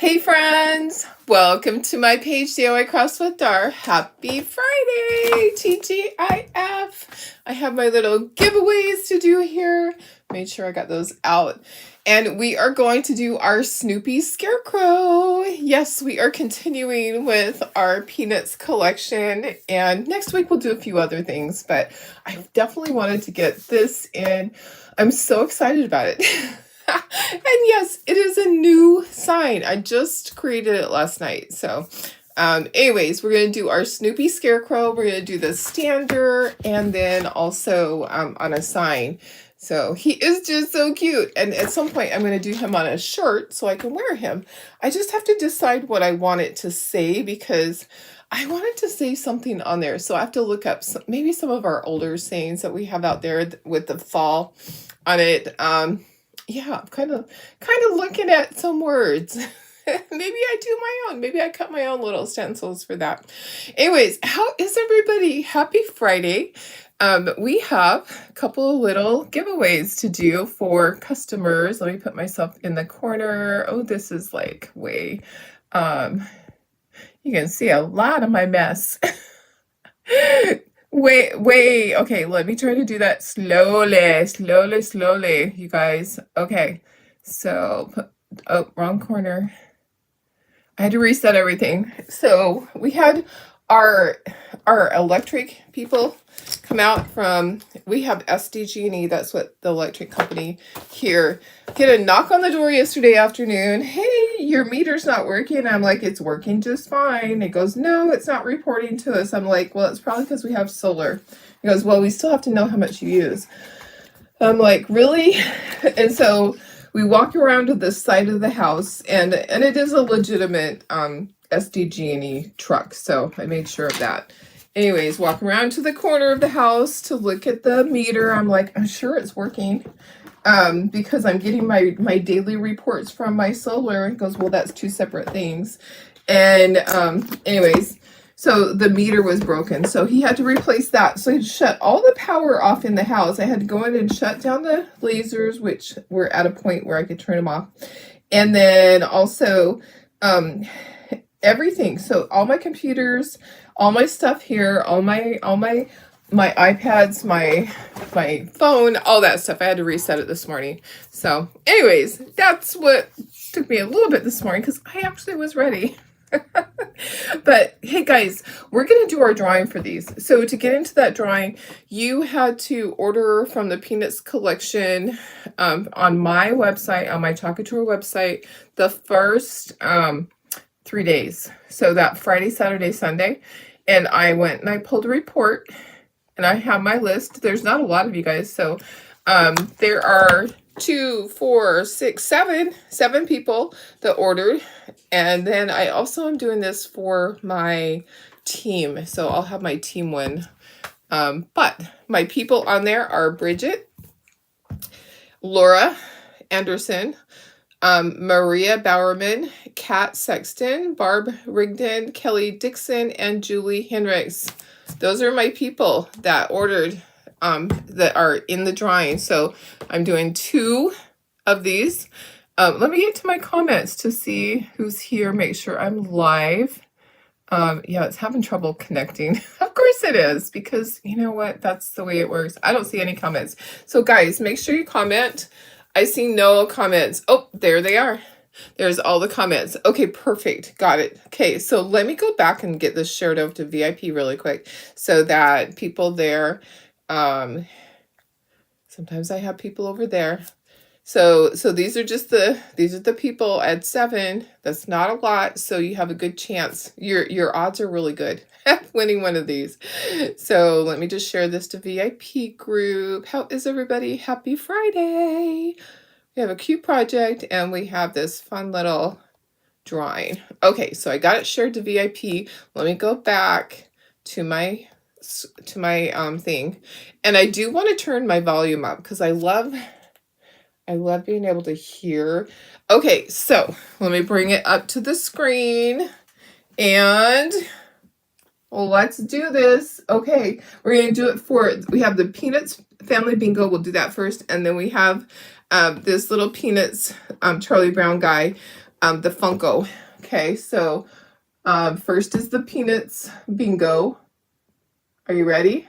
Hey friends, welcome to my page DIY Crafts with Dar. Happy Friday, TGIF. I have my little giveaways to do here. Made sure I got those out. And we are going to do our Snoopy Scarecrow. Yes, we are continuing with our Peanuts collection. And next week we'll do a few other things, but I definitely wanted to get this in. I'm so excited about it. And yes, it is a new sign. I just created it last night. So anyways, we're going to do our Snoopy Scarecrow. We're going to do the stander and then also on a sign. So he is just so cute. And at some point, I'm going to do him on a shirt so I can wear him. I just have to decide what I want it to say because I wanted to say something on there. So I have to look up maybe some of our older sayings that we have out there with the fall on it. Yeah, I'm kind of looking at some words. Maybe I do my own. Maybe I cut my own little stencils for that. Anyways, how is everybody? Happy Friday. We have a couple of little giveaways to do for customers. Let me put myself in the corner. Oh, this is like way, you can see a lot of my mess. Wait, okay, let me try to do that slowly, you guys. Okay, so, oh, wrong corner. I had to reset everything. So we had our electric people come out from, we have SDG&E, that's what the electric company here, get a knock on the door yesterday afternoon. Hey, your meter's not working. I'm like, it's working just fine. It goes, no, it's not reporting to us. I'm like, well, it's probably because we have solar. He goes, well, we still have to know how much you use. I'm like, really? And so we walk around to the side of the house, and it is a legitimate SDG&E truck, so I made sure of that. Anyways, walk around to the corner of the house to look at the meter. I'm like, I'm sure it's working because I'm getting my daily reports from my solar. It goes, well, that's two separate things. And anyways, so the meter was broken, so he had to replace that. So he shut all the power off in the house. I had to go in and shut down the lasers, which were at a point where I could turn them off. And then also everything. So all my computers, all my stuff here, all my iPads, my phone, all that stuff. I had to reset it this morning. So anyways, that's what took me a little bit this morning because I actually was ready. But hey guys, we're going to do our drawing for these. So to get into that drawing, you had to order from the Peanuts collection on my website, on my Talkator website, the first 3 days. So that Friday, Saturday, Sunday. And I went and I pulled a report and I have my list. There's not a lot of you guys. So there are 2, 4, 6, 7 people that ordered. And then I also am doing this for my team. So I'll have my team win. But my people on there are Bridget, Laura Anderson, Maria Bowerman, Kat Sexton, Barb Rigdon, Kelly Dixon, and Julie Henricks. Those are my people that ordered that are in the drawing. So I'm doing 2 of these. Let me get to my comments to see who's here. Make sure I'm live. Yeah, it's having trouble connecting. Of course it is, because you know what? That's the way it works. I don't see any comments. So guys, make sure you comment. I see no comments. Oh, there they are. There's all the comments. Okay, perfect. Got it. Okay, so let me go back and get this shared over to VIP really quick so that people there, sometimes I have people over there. So these are the people at 7. That's not a lot, so you have a good chance. Your odds are really good at winning one of these. So let me just share this to VIP group. How is everybody? Happy Friday. We have a cute project and we have this fun little drawing. Okay, so I got it shared to VIP. Let me go back to my thing. And I do want to turn my volume up because I love being able to hear. Okay, so let me bring it up to the screen and let's do this. Okay, we're going to do it we have the Peanuts Family Bingo. We'll do that first. And then we have this little Peanuts Charlie Brown guy. the Funko. Okay, so first is the Peanuts Bingo. Are you ready?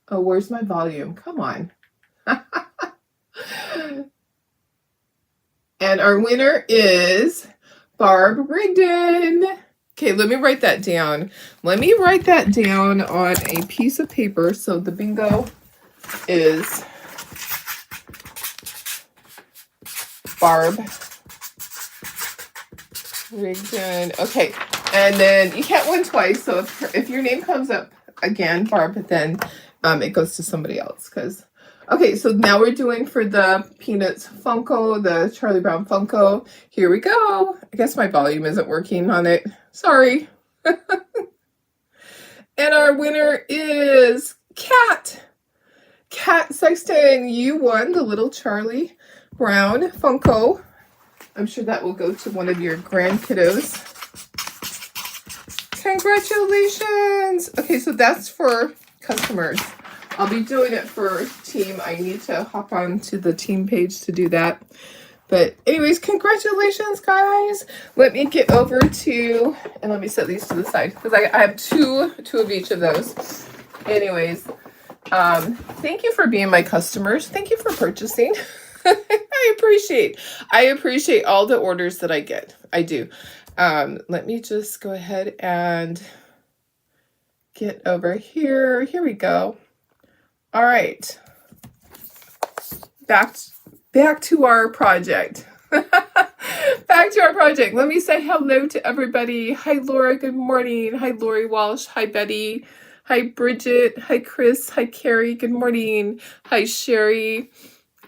Oh, where's my volume? Come on. And our winner is Barb Rigdon. Okay, let me write that down. Let me write that down on a piece of paper. So the bingo is Barb Rigdon. Okay, and then you can't win twice. So if your name comes up again, Barb, then it goes to somebody else. Okay, so now we're doing for the Peanuts Funko, the Charlie Brown Funko. Here we go. I guess my volume isn't working on it. Sorry. And our winner is Cat. Cat Sexton, you won the little Charlie Brown Funko. I'm sure that will go to one of your grand kiddos. Congratulations. Okay, so that's for customers. I'll be doing it for team. I need to hop on to the team page to do that. But anyways, congratulations, guys. Let me get over to, and let me set these to the side because I have two of each of those. Anyways, thank you for being my customers. Thank you for purchasing. I appreciate all the orders that I get. I do. Let me just go ahead and get over here. Here we go. All right. Back to our project. Back to our project. Let me say hello to everybody. Hi, Laura. Good morning. Hi, Lori Walsh. Hi, Betty. Hi, Bridget. Hi, Chris. Hi, Carrie. Good morning. Hi, Sherry.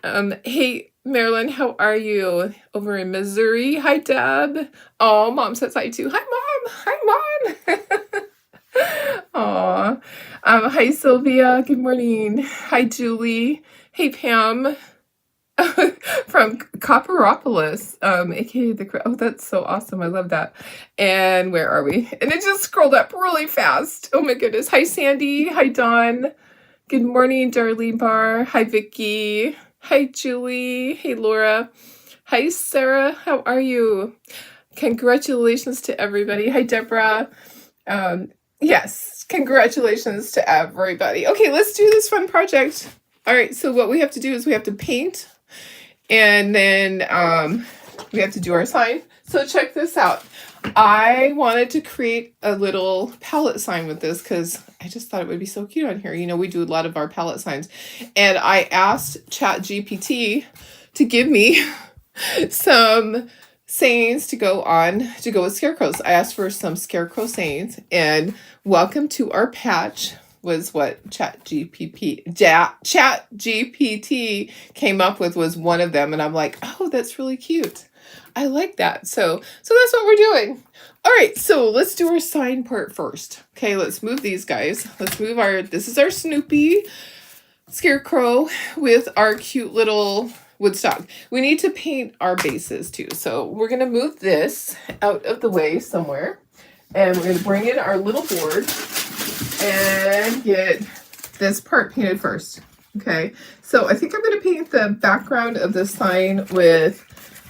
Hey, Marilyn, how are you? Over in Missouri. Hi, Deb. Oh, Mom says hi, too. Hi, Mom. Hi, Mom. Aw. Hi, Sylvia. Good morning. Hi, Julie. Hey, Pam. From Copperopolis, aka oh, that's so awesome. I love that. And where are we? And it just scrolled up really fast. Oh my goodness. Hi, Sandy. Hi, Dawn. Good morning, Darlene Barr. Hi, Vicky. Hi, Julie. Hey, Laura. Hi, Sarah. How are you? Congratulations to everybody. Hi, Deborah. Yes, congratulations to everybody. Okay, let's do this fun project. All right, so what we have to do is we have to paint, and then we have to do our sign. So check this out. I wanted to create a little palette sign with this because I just thought it would be so cute on here. You know, we do a lot of our palette signs. And I asked ChatGPT to give me some sayings to go with scarecrows. I asked for some scarecrow sayings, and welcome to our patch was what ChatGPT came up with, was one of them. And I'm like, oh, that's really cute. I like that. So that's what we're doing. All right, so let's do our sign part first. Okay, let's move these guys. Let's move this is our Snoopy Scarecrow with our cute little Woodstock. We need to paint our bases too. So we're going to move this out of the way somewhere. And we're going to bring in our little board and get this part painted first. Okay, so I think I'm going to paint the background of the sign with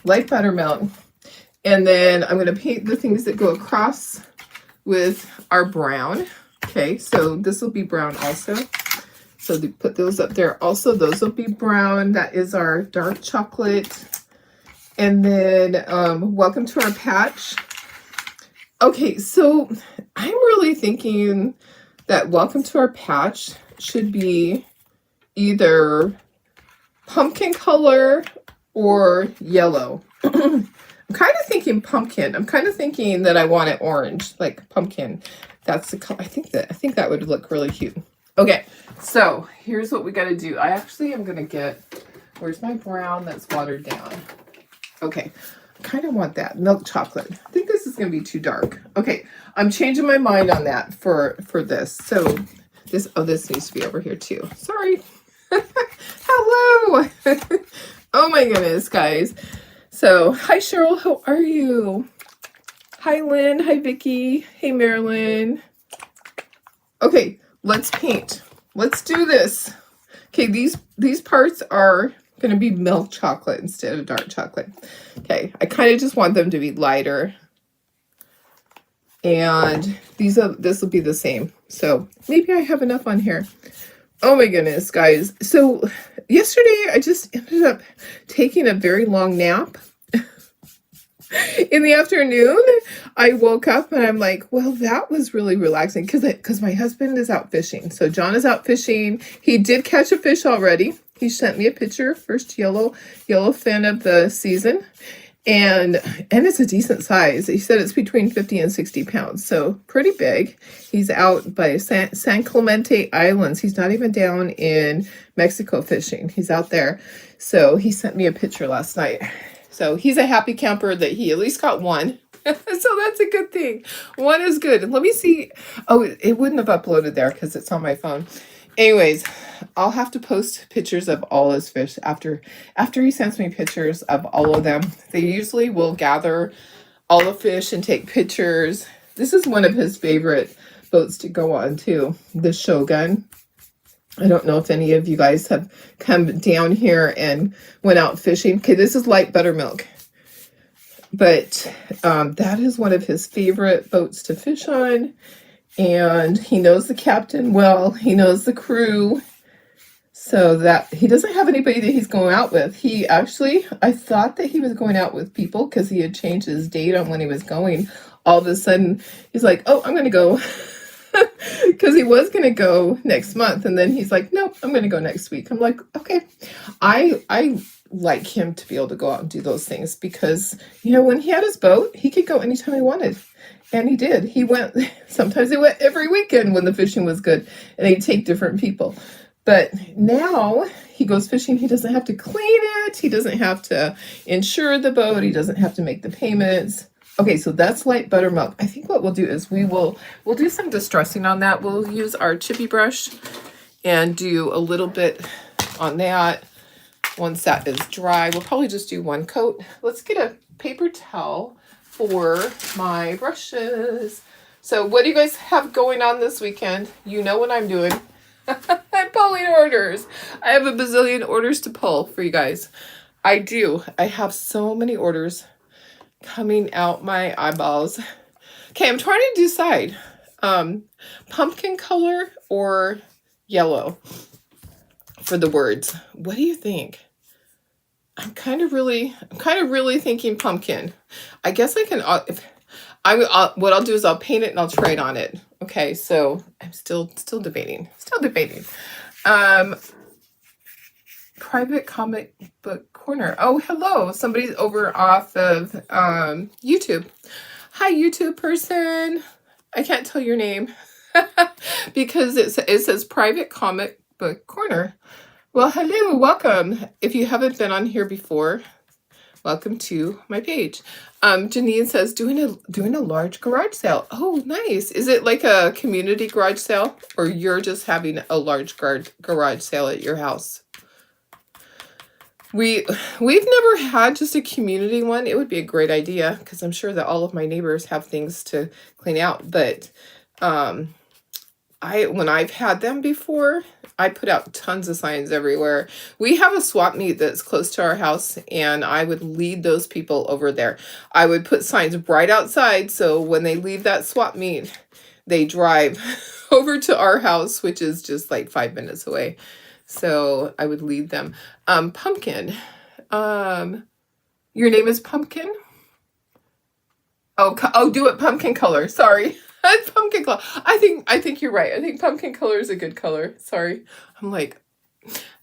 light buttermilk. And then I'm going to paint the things that go across with our brown. Okay, so this will be brown also. So they put those up there. Also, those will be brown. That is our dark chocolate. And then welcome to our patch. Okay, so I'm really thinking that welcome to our patch should be either pumpkin color or yellow. I'm kind of thinking pumpkin. I'm kind of thinking that I want it orange, like pumpkin. That's the color. I think that would look really cute. Okay, so here's what we got to do. I actually am going to get, where's my brown that's watered down? Okay, I kind of want that milk chocolate. I think this is going to be too dark. Okay, I'm changing my mind on that for this. So this needs to be over here too. Sorry. Hello. Oh my goodness, guys. So, hi Cheryl, how are you? Hi Lynn, hi Vicky, hey Marilyn. Okay, let's paint. Let's do this. Okay, these parts are Going to be milk chocolate instead of dark chocolate. Okay, I kind of just want them to be lighter. And this will be the same. So maybe I have enough on here. Oh my goodness, guys. So yesterday I just ended up taking a very long nap. In the afternoon, I woke up and I'm like, well, that was really relaxing because my husband is out fishing. So John is out fishing. He did catch a fish already. He sent me a picture, first yellow fin of the season. And it's a decent size. He said it's between 50 and 60 pounds, so pretty big. He's out by San Clemente Islands. He's not even down in Mexico fishing. He's out there. So he sent me a picture last night. So he's a happy camper that he at least got one. So that's a good thing. One is good. Let me see. Oh, it wouldn't have uploaded there because it's on my phone. Anyways, I'll have to post pictures of all his fish after he sends me pictures of all of them. They usually will gather all the fish and take pictures. This is one of his favorite boats to go on too, the Shogun. I don't know if any of you guys have come down here and went out fishing. Okay, this is light buttermilk. But that is one of his favorite boats to fish on. And he knows the captain well. He knows the crew. So that he doesn't have anybody that he's going out with. He actually, I thought that he was going out with people because he had changed his date on when he was going. All of a sudden, he's like, oh, I'm going to go. Because he was going to go next month. And then he's like, nope, I'm going to go next week. I'm like, okay. I like him to be able to go out and do those things because, you know, when he had his boat, he could go anytime he wanted. And he did. He went, sometimes he went every weekend when the fishing was good. And he'd take different people. But now he goes fishing. He doesn't have to clean it. He doesn't have to insure the boat. He doesn't have to make the payments. Okay, so that's light buttermilk. I think what we'll do is we'll do some distressing on that. We'll use our chippy brush and do a little bit on that. Once that is dry, we'll probably just do one coat. Let's get a paper towel for my brushes. So what do you guys have going on this weekend? You know what I'm doing. I'm pulling orders. I have a bazillion orders to pull for you guys. I do. I have so many orders coming out my eyeballs. Okay, I'm trying to decide pumpkin color or yellow for the words. What do you think? I'm kind of really thinking pumpkin. I guess I can what I'll do is I'll paint it and I'll trade on it. Okay, so I'm still debating. Private comic book corner. Oh, hello. Somebody's over off of YouTube. Hi, YouTube person. I can't tell your name because it says private comic book corner. Well, hello, welcome. If you haven't been on here before, welcome to my page. Janine says doing a large garage sale. Oh, nice. Is it like a community garage sale, or you're just having a large garage sale at your house? We've never had just a community one. It would be a great idea because I'm sure that all of my neighbors have things to clean out. But when I've had them before, I put out tons of signs everywhere. We have a swap meet that's close to our house, and I would lead those people over there. I would put signs right outside, so when they leave that swap meet, they drive over to our house, which is just like 5 minutes away. So I would lead them. Pumpkin. Your name is Pumpkin? Oh, do it pumpkin color. Sorry. Pumpkin color. I think you're right. I think pumpkin color is a good color. Sorry. I'm like,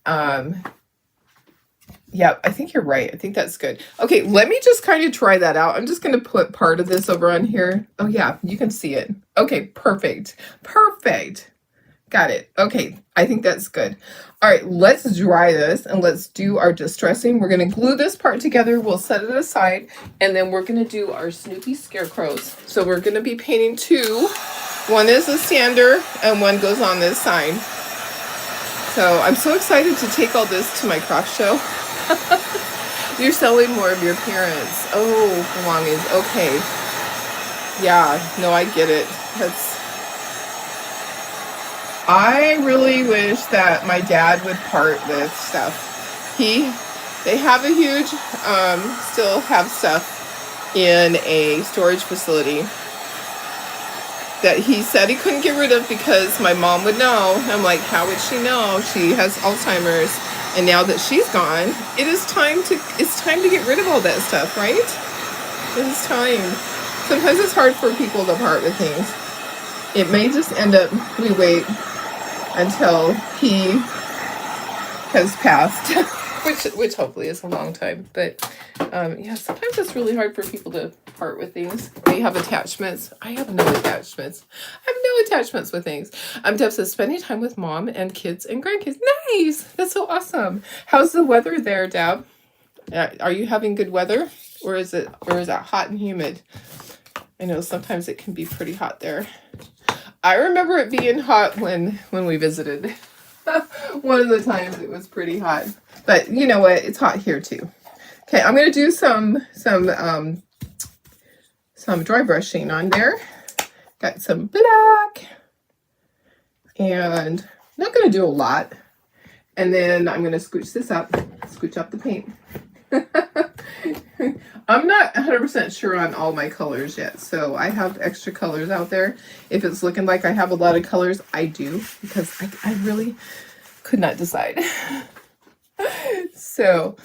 yeah, I think you're right. I think that's good. Okay, let me just kind of try that out. I'm just going to put part of this over on here. Oh yeah, you can see it. Okay, perfect. Perfect. Got it. Okay, I think that's good. All right, let's dry this and let's do our distressing. We're going to glue this part together. We'll set it aside, and then we're going to do our Snoopy Scarecrows. So we're going to be painting two. One is a sander and one goes on this side. So I'm so excited to take all this to my craft show. You're selling more of your parents. Oh, belongings. Okay. Yeah, no, I get it. I really wish that my dad would part with stuff. He They have a huge, still have stuff in a storage facility that he said he couldn't get rid of because my mom would know. I'm like, how would she know? She has Alzheimer's, and now that she's gone, it's time to get rid of all that stuff, right? It is time. Sometimes it's hard for people to part with things. It may just end up we wait until he has passed, which hopefully is a long time. But yeah, sometimes it's really hard for people to part with things. They have attachments. I have no attachments. I have no attachments with things. Deb says spending time with mom and kids and grandkids. Nice. That's so awesome. How's the weather there, Deb? Are you having good weather, or is it hot and humid? I know sometimes it can be pretty hot there. I remember it being hot when we visited. One of the times it was pretty hot. But you know what? It's hot here too. Okay, I'm going to do some dry brushing on there. Got some black. And I'm not going to do a lot. And then I'm going to scooch up the paint. I'm not 100% sure on all my colors yet, so I have extra colors out there. If it's looking like I have a lot of colors, I do, because I really could not decide. So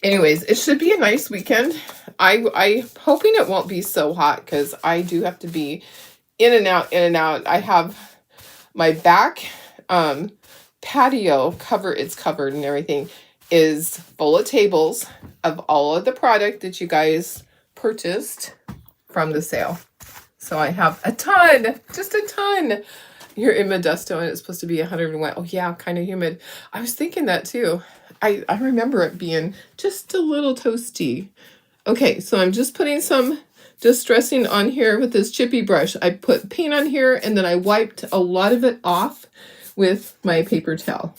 anyways, it should be a nice weekend. I'm hoping it won't be so hot, because I do have to be in and out. I have my back patio it's covered and everything is full of tables of all of the product that you guys purchased from the sale. So I have a ton, just a ton. You're in Modesto and it's supposed to be 101. Oh yeah, kind of humid. I was thinking that too. I remember it being just a little toasty. Okay, so I'm just putting some distressing on here with this chippy brush. I put paint on here and then I wiped a lot of it off with my paper towel.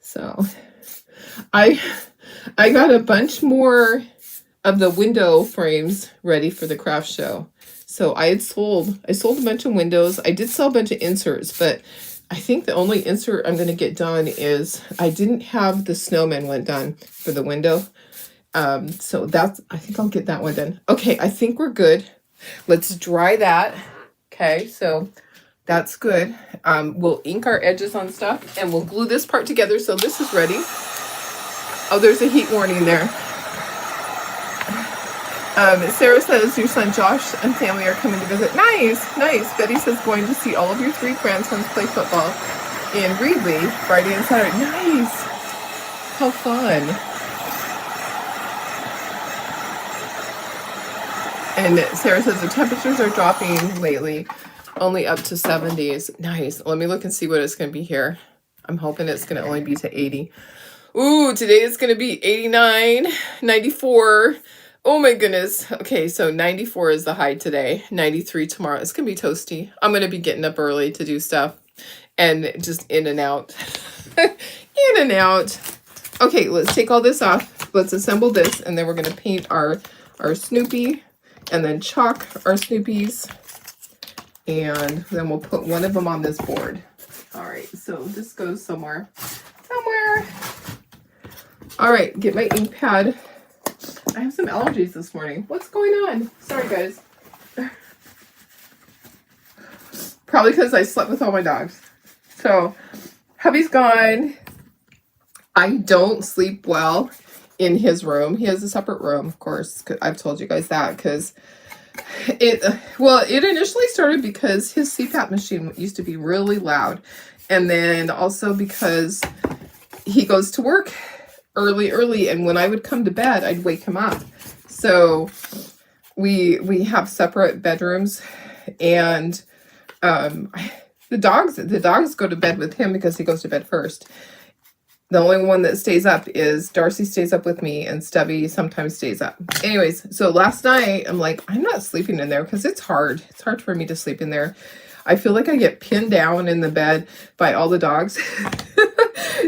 So I got a bunch more of the window frames ready for the craft show. So I sold a bunch of windows. I did sell a bunch of inserts, but I think the only insert I'm going to get done is I didn't have the snowman one done for the window. So I think I'll get that one done. Okay, I think we're good. Let's dry that. Okay, so that's good. We'll ink our edges on stuff and we'll glue this part together so this is ready. Oh, there's a heat warning there. Sarah says your son Josh and family are coming to visit. Nice, nice. Betty says going to see all of your 3 grandsons play football in Reedley Friday and Saturday. Nice. How fun. And Sarah says the temperatures are dropping lately, only up to 70s. Nice. Let me look and see what it's going to be here. I'm hoping it's going to only be to 80. Ooh, today it's going to be 89, 94. Oh my goodness. Okay, so 94 is the high today. 93 tomorrow. It's going to be toasty. I'm going to be getting up early to do stuff and just in and out. In and out. Okay, let's take all this off. Let's assemble this and then we're going to paint our Snoopy and then chalk our Snoopies. And then we'll put one of them on this board. All right, so this goes somewhere. All right, get my ink pad. I have some allergies this morning. What's going on? Sorry, guys. Probably because I slept with all my dogs. So, hubby's gone. I don't sleep well in his room. He has a separate room, of course. I've told you guys that because it initially started because his CPAP machine used to be really loud. And then also because he goes to work early, and when I would come to bed, I'd wake him up. So we have separate bedrooms, and the dogs go to bed with him because he goes to bed first. The only one that stays up is Darcy stays up with me, and Stubby sometimes stays up. Anyways, so last night I'm like, I'm not sleeping in there because it's hard. It's hard for me to sleep in there. I feel like I get pinned down in the bed by all the dogs.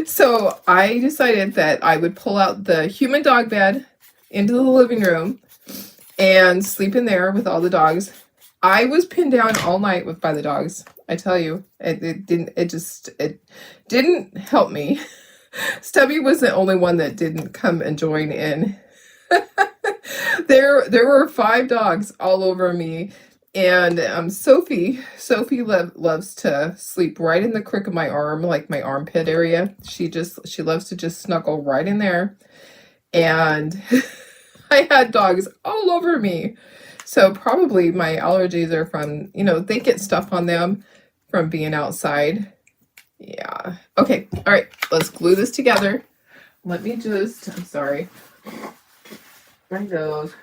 So I decided that I would pull out the human dog bed into the living room and sleep in there with all the dogs. I was pinned down all night by the dogs. I tell you, it didn't help me. Stubby was the only one that didn't come and join in. There were 5 dogs all over me, and Sophie loves to sleep right in the crook of my arm, like my armpit area. She loves to just snuggle right in there, and I had dogs all over me. So probably my allergies are from, they get stuff on them from being outside. Yeah. Okay. All right. Let's glue this together. Let me just, I'm sorry. My nose.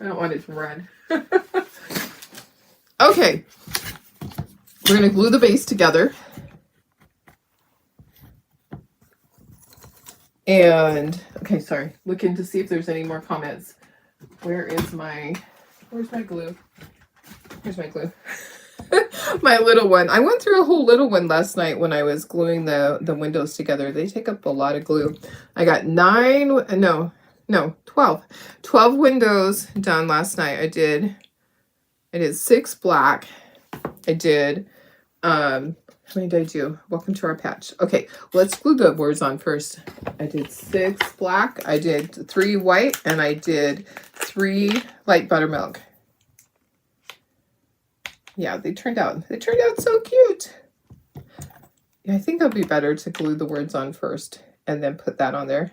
I don't want it to run. Okay. We're going to glue the base together. And, okay, sorry. Looking to see if there's any more comments. Where's my glue? Here's my glue. My little one. I went through a whole little one last night when I was gluing the windows together. They take up a lot of glue. I got 12 windows done last night. I did 6 black. I did, how many did I do? Welcome to our patch. Okay, let's glue the words on first. I did 6 black. I did 3 white, and I did 3 light buttermilk. Yeah, they turned out so cute. Yeah, I think it'll be better to glue the words on first and then put that on there.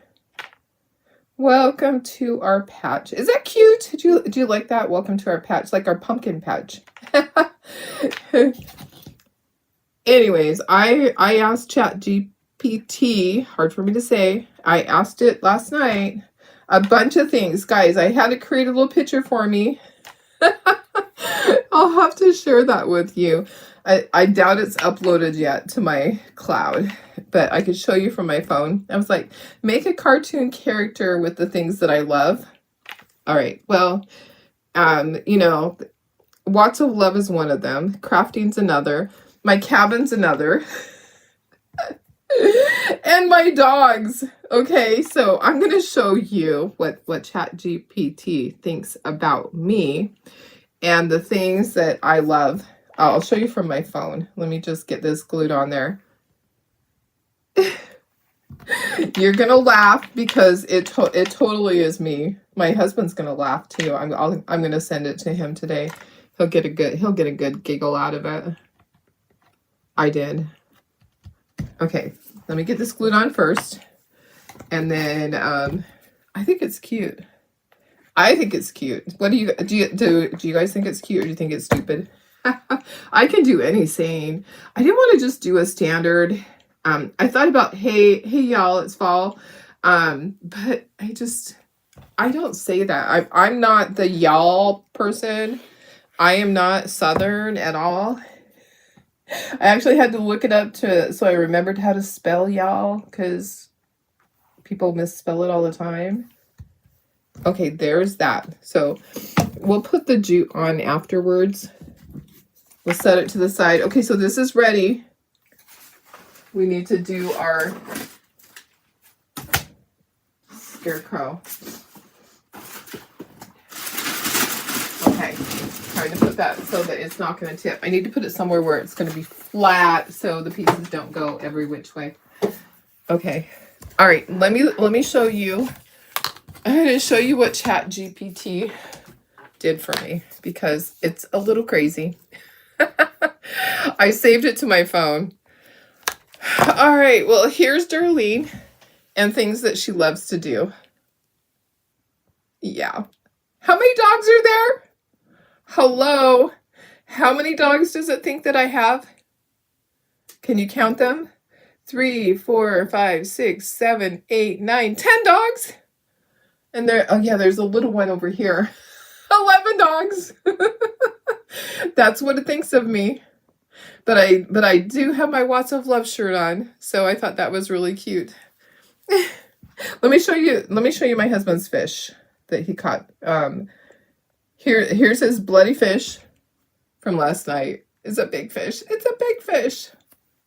Welcome to our patch. Is that cute? Do you like that? Welcome to our patch, like our pumpkin patch. Anyways, I asked ChatGPT, hard for me to say. I asked it last night a bunch of things. Guys, I had to create a little picture for me. I'll have to share that with you. I doubt it's uploaded yet to my cloud, but I could show you from my phone. I was like, make a cartoon character with the things that I love. All right, well, Watts of Love is one of them. Crafting's another. My cabin's another. And my dogs. Okay, so I'm going to show you what ChatGPT thinks about me and the things that I love. I'll show you from my phone. Let me just get this glued on there. You're going to laugh because it totally is me. My husband's going to laugh too. I'm going to send it to him today. He'll get a good giggle out of it. I did. Okay, let me get this glued on first. And then I think it's cute. I think it's cute. What do you guys think it's cute, or do you think it's stupid? I can do anything. I didn't want to just do a standard. I thought about, hey y'all, it's fall. But I don't say that. I'm not the y'all person. I am not Southern at all. I actually had to look it up so I remembered how to spell y'all, because people misspell it all the time. Okay, there's that. So we'll put the jute on afterwards. We'll set it to the side. Okay, so this is ready. We need to do our scarecrow. Okay, trying to put that so that it's not going to tip. I need to put it somewhere where it's going to be flat so the pieces don't go every which way. Okay. All right, let me show you. I'm going to show you what ChatGPT did for me because it's a little crazy. I saved it to my phone. All right, well, here's Darlene and things that she loves to do. Yeah. How many dogs are there? Hello. How many dogs does it think that I have? Can you count them? 3, 4, 5, 6, 7, 8, 9, 10 dogs. And there's a little one over here. 11 dogs. That's what it thinks of me. But I do have my Watts of Love shirt on, so I thought that was really cute. Let me show you my husband's fish that he caught. Here's his bloody fish from last night. It's a big fish. It's a big fish.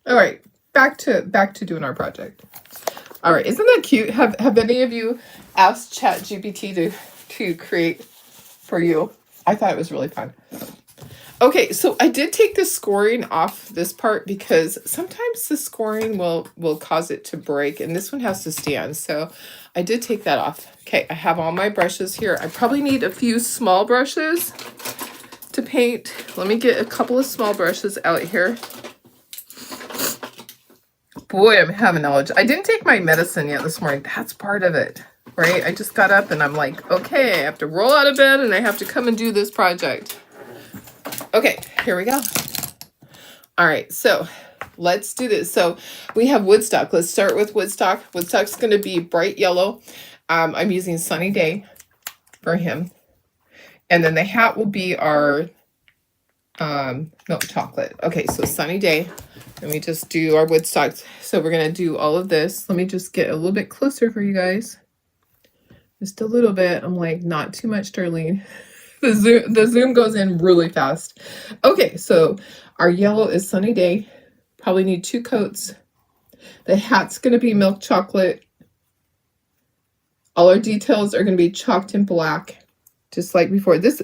All right, back to doing our project. All right, isn't that cute? Have any of you asked ChatGPT to create for you? I thought it was really fun. Okay, so I did take the scoring off this part because sometimes the scoring will cause it to break, and this one has to stand. So I did take that off. Okay, I have all my brushes here. I probably need a few small brushes to paint. Let me get a couple of small brushes out here. Boy, I'm having knowledge. I didn't take my medicine yet this morning. That's part of it, right? I just got up and I'm like, okay, I have to roll out of bed and I have to come and do this project. Okay, here we go. All right, so let's do this. So we have Woodstock. Let's start with Woodstock. Woodstock's going to be bright yellow. I'm using Sunny Day for him. And then the hat will be our milk chocolate. Okay, so Sunny Day. Let me just do our Woodstock. So we're going to do all of this. Let me just get a little bit closer for you guys. Just a little bit. I'm like, not too much, Darlene. The zoom goes in really fast. Okay, so our yellow is Sunny Day. Probably need 2 coats. The hat's going to be milk chocolate. All our details are going to be chalked in black, just like before. This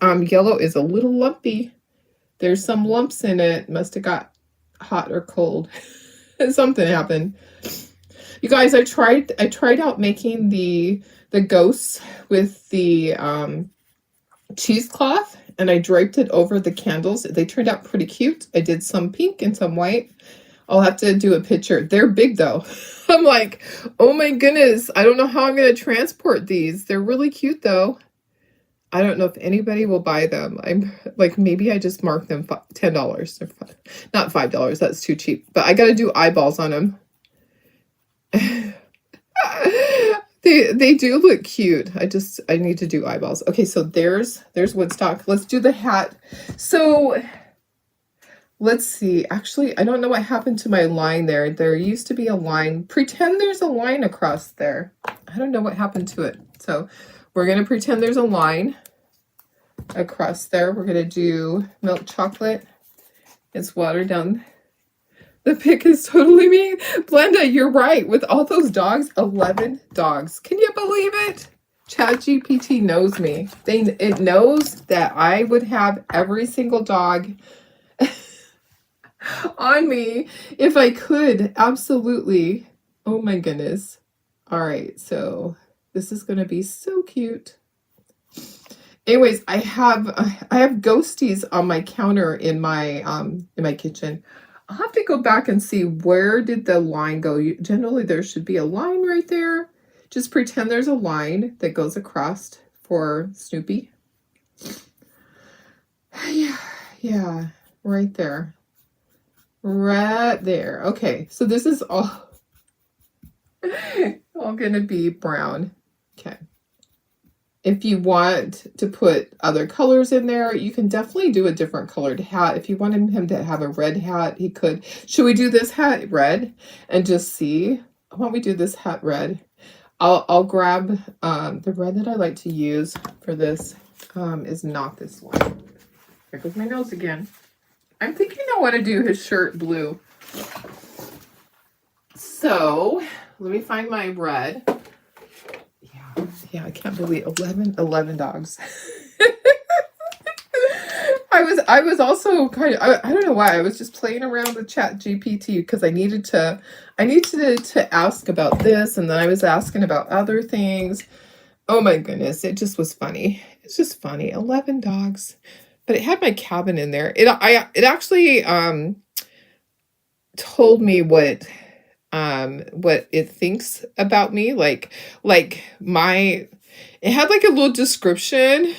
yellow is a little lumpy. There's some lumps in it. Must have got hot or cold. Something happened. You guys, I tried out making the ghosts with the cheesecloth, and I draped it over the candles. They turned out pretty cute. I did some pink and some white. I'll have to do a picture. They're big though. I'm like, oh my goodness, I don't know how I'm going to transport these. They're really cute though. I don't know if anybody will buy them. I'm like, maybe I just mark them $10. Not $5. That's too cheap. But I got to do eyeballs on them. They do look cute. I need to do eyeballs. Okay, so there's Woodstock. Let's do the hat. So let's see. Actually, I don't know what happened to my line there. There used to be a line. Pretend there's a line across there. I don't know what happened to it. So we're going to pretend there's a line across there. We're going to do milk chocolate. It's watered down. The pic is totally me. Glenda, you're right. With all those dogs, 11 dogs. Can you believe it? ChatGPT knows me. It knows that I would have every single dog on me if I could. Absolutely. Oh my goodness. All right. So this is going to be so cute. Anyways, I have ghosties on my counter in my kitchen. I'll have to go back and see where did the line go. Generally, there should be a line right there. Just pretend there's a line that goes across for Snoopy. Yeah, right there. Right there. Okay, so this is all gonna be brown. Okay. If you want to put other colors in there, you can definitely do a different colored hat. If you wanted him to have a red hat, he could. Should we do this hat red and just see? Why don't we do this hat red? I'll grab the red that I like to use for this is not this one. There goes my nose again. I'm thinking I want to do his shirt blue. So let me find my red. Yeah, I can't believe 11 dogs. I was also kind of, I don't know why, I was just playing around with ChatGPT because I needed to ask about this, and then I was asking about other things. Oh my goodness, it just was funny. It's just funny. 11 dogs. But it had my cabin in there. It actually told me what it thinks about me, like it had like a little description,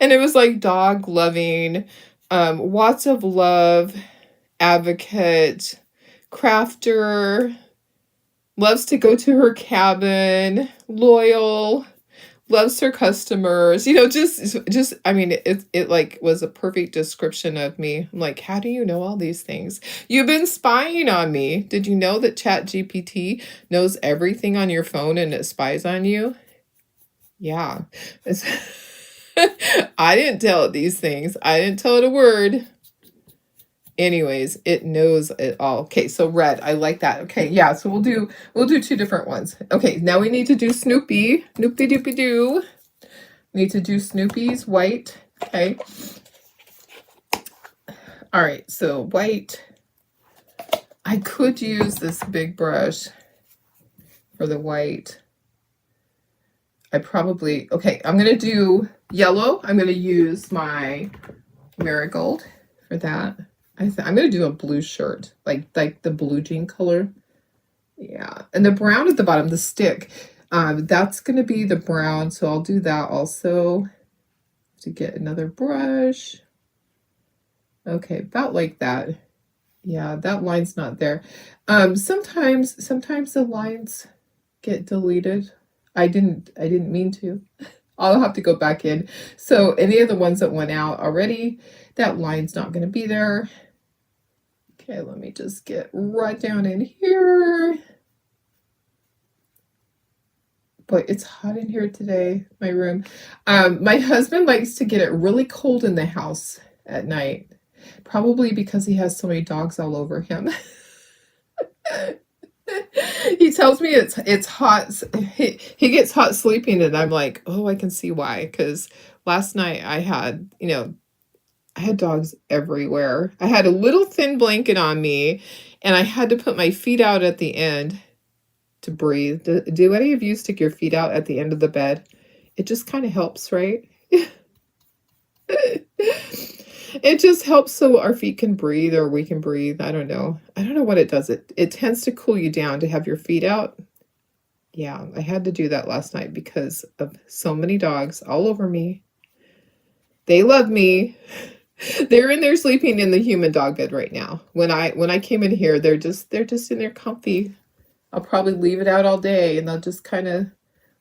and it was like dog loving, lots of love, advocate, crafter, loves to go to her cabin, loyal, loves her customers, just I mean, it like was a perfect description of me. I'm like, how do you know all these things? You've been spying on me. Did you know that ChatGPT knows everything on your phone and it spies on you? Yeah. I didn't tell it these things. I didn't tell it a word. Anyways, it knows it all. Okay, so red. I like that. Okay, yeah, so we'll do 2 different ones. Okay, now we need to do Snoopy. Snoopy doopy doo. We need to do Snoopy's white. Okay. All right, so white. I could use this big brush for the white. Okay, I'm going to do yellow. I'm going to use my marigold for that. I'm going to do a blue shirt, like the blue jean color. Yeah, and the brown at the bottom, the stick, that's going to be the brown, so I'll do that also. To get another brush. Okay, about like that. Yeah, that line's not there. Sometimes the lines get deleted. I didn't mean to. I'll have to go back in. So any of the ones that went out already, that line's not going to be there. Okay, let me just get right down in here. But it's hot in here today, my room. My husband likes to get it really cold in the house at night. Probably because he has so many dogs all over him. He tells me it's hot. He gets hot sleeping, and I'm like, oh, I can see why. Because last night I had dogs everywhere. I had a little thin blanket on me, and I had to put my feet out at the end to breathe. Do any of you stick your feet out at the end of the bed? It just kind of helps, right? It just helps so our feet can breathe, or we can breathe. I don't know what it does. It tends to cool you down to have your feet out. Yeah, I had to do that last night because of so many dogs all over me. They love me. They're in there sleeping in the human dog bed right now. When I came in here, they're just in there comfy. I'll probably leave it out all day, and they'll just kind of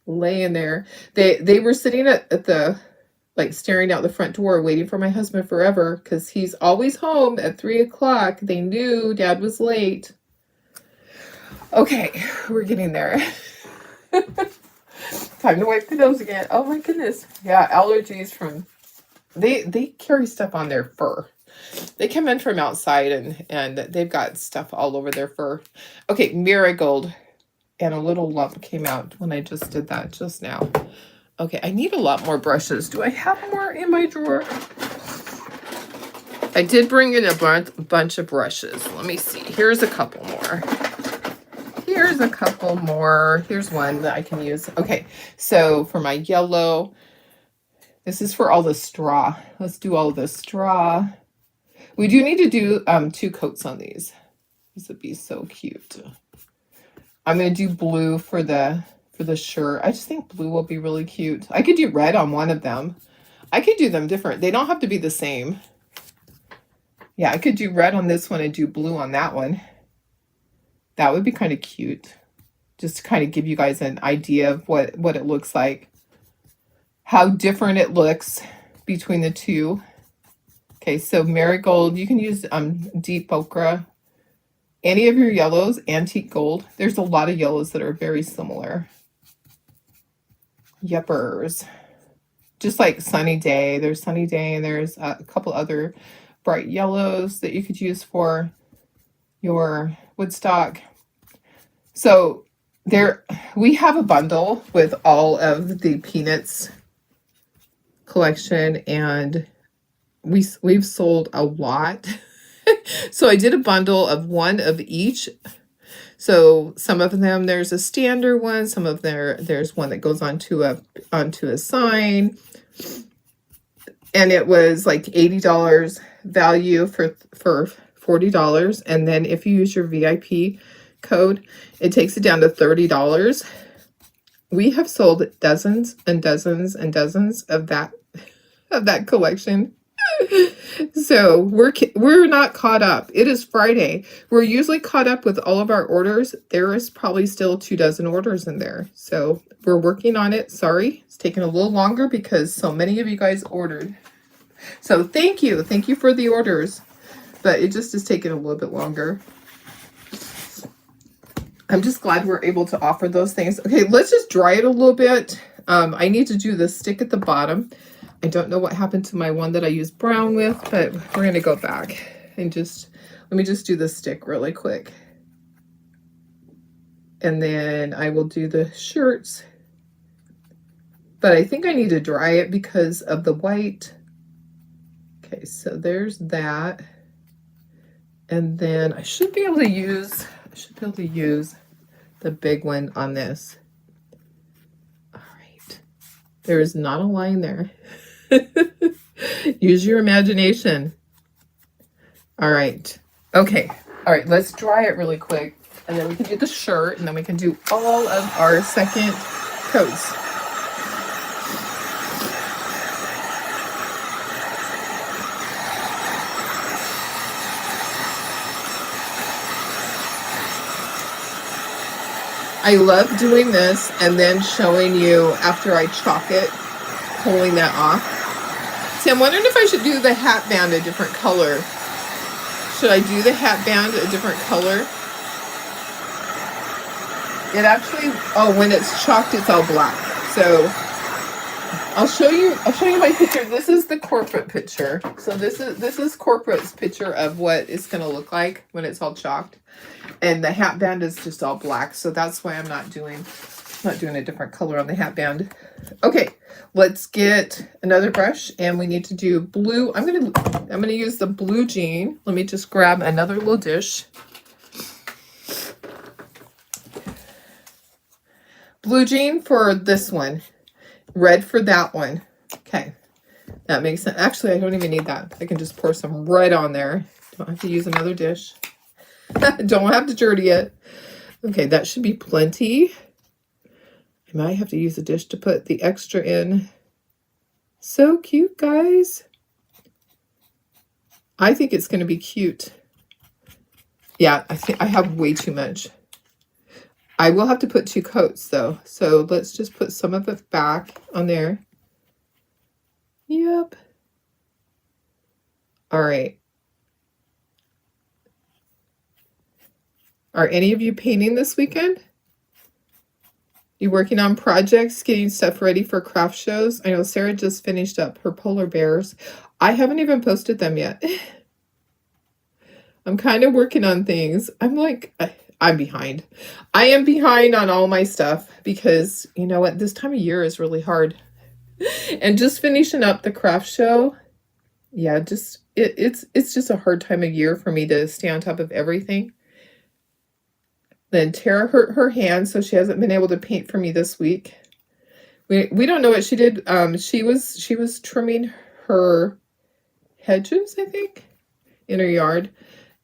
lay in there. They were sitting at the, like, staring out the front door waiting for my husband forever because he's always home at 3 o'clock. They knew Dad was late. Okay, we're getting there. Time to wipe the nose again. Oh my goodness. Yeah, allergies from... They carry stuff on their fur. They come in from outside, and they've got stuff all over their fur. Okay, marigold. And a little lump came out when I just did that just now. Okay, I need a lot more brushes. Do I have more in my drawer? I did bring in a bunch of brushes. Let me see. Here's a couple more. Here's one that I can use. Okay, so for my yellow, this is for all the straw. Let's do all the straw. We do need to do 2 coats on these. This would be so cute. I'm going to do blue for the shirt. I just think blue will be really cute. I could do red on one of them. I could do them different. They don't have to be the same. Yeah, I could do red on this one and do blue on that one. That would be kind of cute. Just to kind of give you guys an idea of what it looks like. How different it looks between the two. Okay, so marigold, you can use deep ochre. Any of your yellows, antique gold. There's a lot of yellows that are very similar. Yuppers. Just like Sunny Day. There's Sunny Day, and there's a couple other bright yellows that you could use for your Woodstock. So we have a bundle with all of the Peanuts collection, and we've sold a lot. So I did a bundle of one of each. So some of them, there's a standard one. Some of there's one that goes onto a sign. And it was like $80 value for $40. And then if you use your VIP code, it takes it down to $30. We have sold dozens and dozens and dozens of that collection. So we're not caught up. It is Friday. We're usually caught up with all of our orders. There is probably still 24 orders in there. So we're working on it. Sorry, it's taking a little longer because so many of you guys ordered. So thank you. Thank you for the orders. But it just is taking a little bit longer. I'm just glad we're able to offer those things. Okay, let's just dry it a little bit. I need to do the stick at the bottom. I don't know what happened to my one that I used brown with, but we're going to go back and let me just do the stick really quick. And then I will do the shirts. But I think I need to dry it because of the white. Okay, so there's that. And then I should be able to use the big one on this. All right. There is not a line there. Use your imagination. All right. Okay. All right, let's dry it really quick. And then we can do the shirt, and then we can do all of our second coats. I love doing this and then showing you after I chalk it, pulling that off. See, I'm wondering if I should do the hat band a different color. Should I do the hat band a different color? It actually, oh, when it's chalked, it's all black. So I'll show you my picture. This is the corporate picture. So this is corporate's picture of what it's going to look like when it's all chalked. And the hat band is just all black. So that's why I'm not doing a different color on the hat band. Okay, let's get another brush, and we need to do blue. I'm gonna use the blue jean. Let me just grab another little dish. Blue jean for this one, red for that one. Okay, that makes sense. Actually, I don't even need that. I can just pour some right on there. Don't have to use another dish. Don't have to dirty it. Okay, that should be plenty. I might have to use a dish to put the extra in. So cute, guys. I think it's going to be cute. Yeah, I think I have way too much. I will have to put 2 coats, though. So let's just put some of it back on there. Yep. All right. Are any of you painting this weekend? You working on projects, getting stuff ready for craft shows? I know Sarah just finished up her polar bears. I haven't even posted them yet. I'm kind of working on things. I'm behind. I am behind on all my stuff because, you know what, this time of year is really hard. And just finishing up the craft show, yeah, it's just a hard time of year for me to stay on top of everything. Then Tara hurt her hand, so she hasn't been able to paint for me this week. We don't know what she did. She was trimming her hedges, I think, in her yard.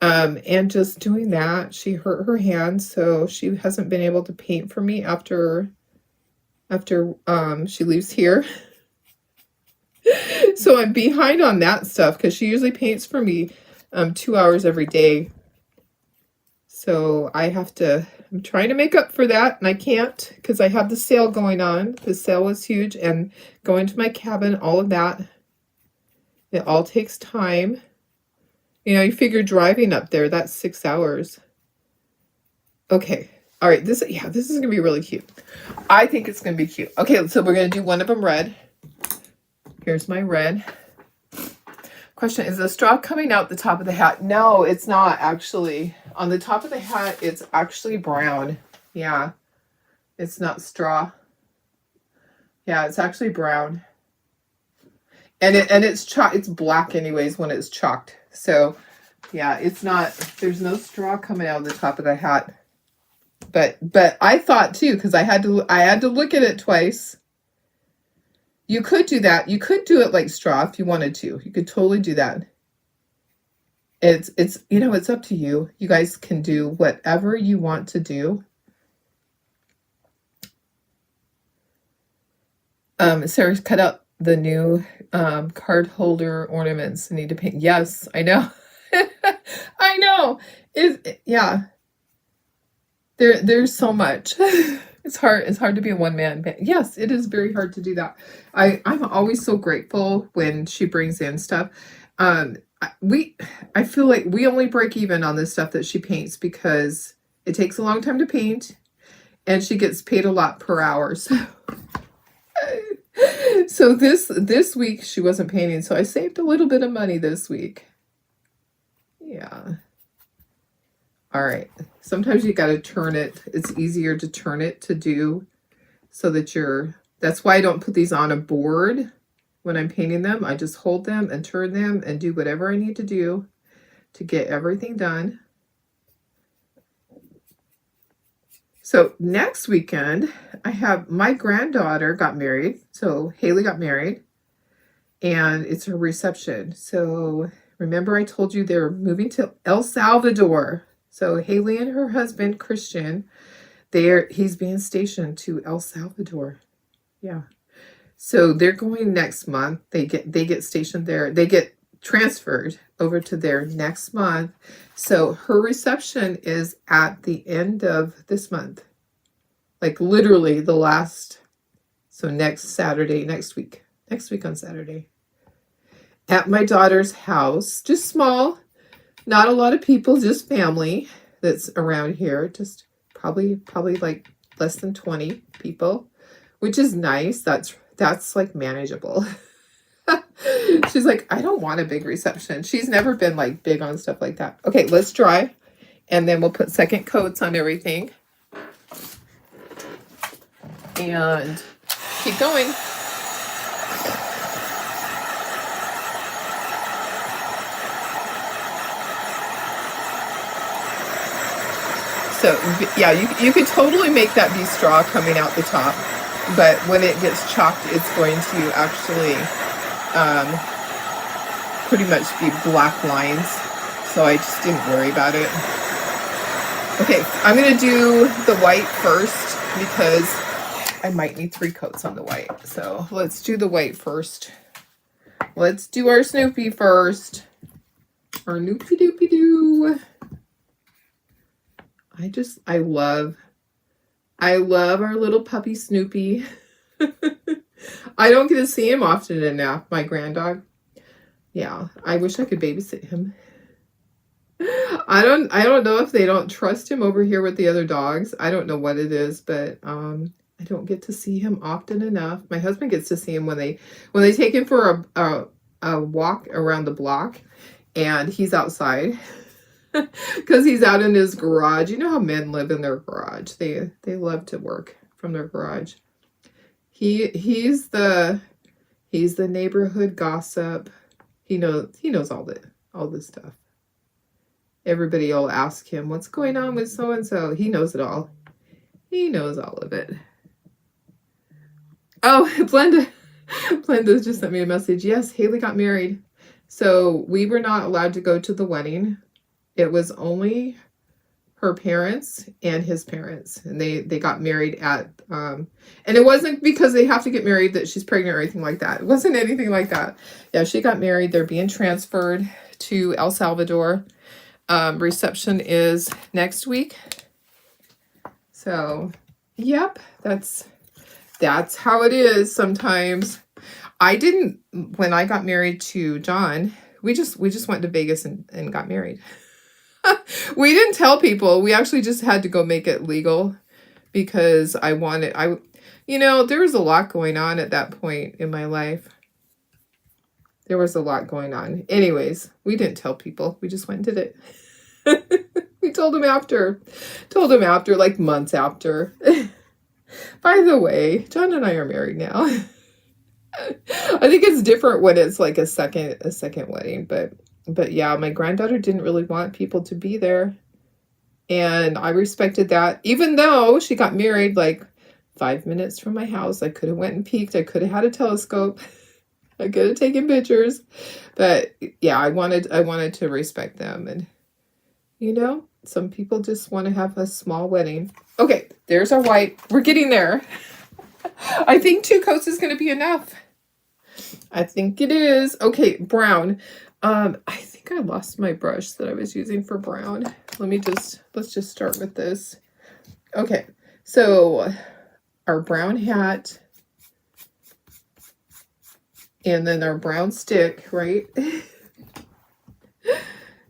And just doing that, she hurt her hand, so she hasn't been able to paint for me after she leaves here. So I'm behind on that stuff because she usually paints for me 2 hours every day. So I'm trying to make up for that, and I can't because I have the sale going on. The sale was huge, and going to my cabin, all of that, it all takes time. You know, you figure driving up there, that's 6 hours. Okay. All right. This is going to be really cute. I think it's going to be cute. Okay. So we're going to do one of them red. Here's my red. Question, is the straw coming out the top of the hat? No, it's not actually. On the top of the hat, it's actually brown. Yeah. It's not straw. Yeah, it's actually brown. And it's black anyways when it's chalked. So, yeah, it's not, there's no straw coming out of the top of the hat. But I thought too, because I had to look at it twice. You could do that. You could do it like straw if you wanted to. You could totally do that. It's it's up to you. You guys can do whatever you want to do. Sarah's cut out the new card holder ornaments. I need to paint. Yes, I know. I know. Yeah. There's so much. It's hard to be a one-man band. Yes, it is very hard to do that. I'm always so grateful when she brings in stuff. I feel like we only break even on the stuff that she paints because it takes a long time to paint and she gets paid a lot per hour. So this week she wasn't painting, so I saved a little bit of money this week. Yeah. All right. Sometimes you got to turn it. It's easier to turn it to do so that that's why I don't put these on a board when I'm painting them. I just hold them and turn them and do whatever I need to do to get everything done. So next weekend, I have my granddaughter got married. So Haley got married, and it's her reception. So remember I told you they're moving to El Salvador. So Haley and her husband, Christian, he's being stationed to El Salvador. Yeah. So they're going next month. They get stationed there. They get transferred over to there next month. So her reception is at the end of this month. Like literally the last, so next Saturday, next week on Saturday. At my daughter's house, just small, not a lot of people, just family that's around here. Just probably like less than 20 people, which is nice. That's like manageable. She's like, I don't want a big reception. She's never been like big on stuff like that. Okay, let's dry. And then we'll put second coats on everything. And keep going. So yeah, you could totally make that be straw coming out the top. But when it gets chopped, it's going to actually pretty much be black lines. So I just didn't worry about it. Okay, I'm going to do the white first because I might need 3 coats on the white. So let's do the white first. Let's do our Snoopy first. Our Noopy Doopy Doo. I love our little puppy Snoopy. I don't get to see him often enough, my granddog. Yeah, I wish I could babysit him. I don't know if they don't trust him over here with the other dogs. I don't know what it is, but I don't get to see him often enough. My husband gets to see him when they take him for a walk around the block, and he's outside. Because he's out in his garage. You know how men live in their garage. They love to work from their garage. He's the neighborhood gossip. He knows all this stuff. Everybody will ask him, what's going on with so and so? He knows it all. He knows all of it. Oh, Blenda just sent me a message. Yes, Haley got married. So we were not allowed to go to the wedding. It was only her parents and his parents, and they got married at and it wasn't because they have to get married that she's pregnant or anything like that. It wasn't anything like that. Yeah, she got married. They're being transferred to El Salvador. Reception is next week. So, yep, that's how it is sometimes. When I got married to John, we just went to Vegas and got married. We didn't tell people. We actually just had to go make it legal because there was a lot going on at that point in my life. There was a lot going on. Anyways, we didn't tell people. We just went and did it. We told them after, like months after. By the way, John and I are married now. I think it's different when it's like a second wedding, but yeah, my granddaughter didn't really want people to be there. And I respected that. Even though she got married like 5 minutes from my house, I could have went and peeked. I could have had a telescope. I could have taken pictures. But yeah, I wanted to respect them. And some people just want to have a small wedding. Okay, there's our white. We're getting there. I think 2 coats is going to be enough. I think it is. Okay, brown. I think I lost my brush that I was using for brown. Let's just start with this. Okay, so our brown hat and then our brown stick, right?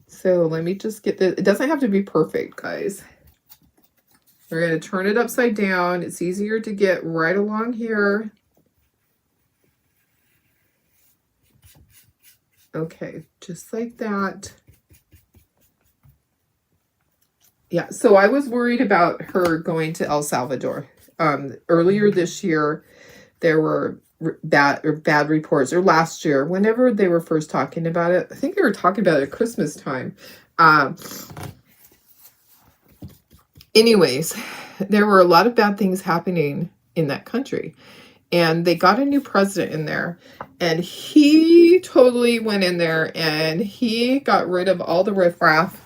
So let me just get this. It doesn't have to be perfect, guys. We're going to turn it upside down. It's easier to get right along here. Okay, just like that. Yeah, so I was worried about her going to El Salvador. Earlier this year, there were bad reports, or last year, whenever they were first talking about it. I think they were talking about it at Christmas time. Anyways, there were a lot of bad things happening in that country. And they got a new president in there, and he totally went in there and he got rid of all the riffraff.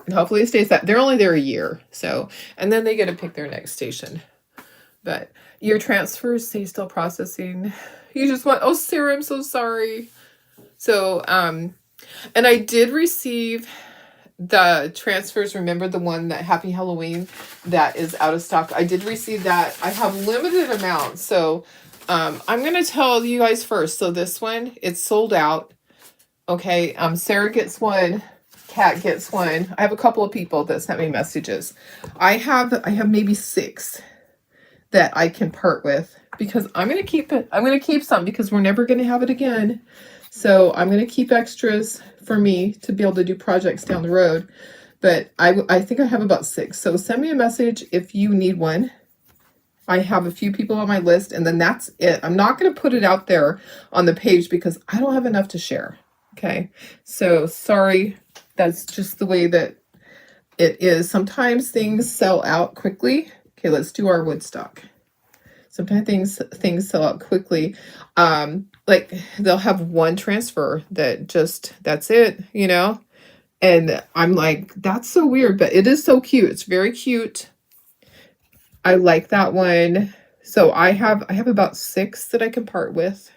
And hopefully it stays that. They're only there a year. So, and then they get to pick their next station. But your transfers stay still processing. You just want, oh, Sarah, I'm so sorry. So, and I did receive the transfers. Remember the one that Happy Halloween that is out of stock? I did receive that. I have limited amounts. So, I'm going to tell you guys first. So this one, it's sold out. Okay. Sarah gets one. Kat gets one. I have a couple of people that sent me messages. I have maybe 6 that I can part with, because I'm going to keep it. I'm going to keep some because we're never going to have it again. So I'm going to keep extras for me to be able to do projects down the road. But I think I have about 6. So send me a message if you need one. I have a few people on my list, and then that's it. I'm not going to put it out there on the page because I don't have enough to share. Okay. So sorry. That's just the way that it is. Sometimes things sell out quickly. Okay, let's do our Woodstock. Sometimes things sell out quickly. Like they'll have one transfer that that's it, you know? And I'm like, that's so weird, but it is so cute. It's very cute. I like that one. So I have about 6 that I can part with.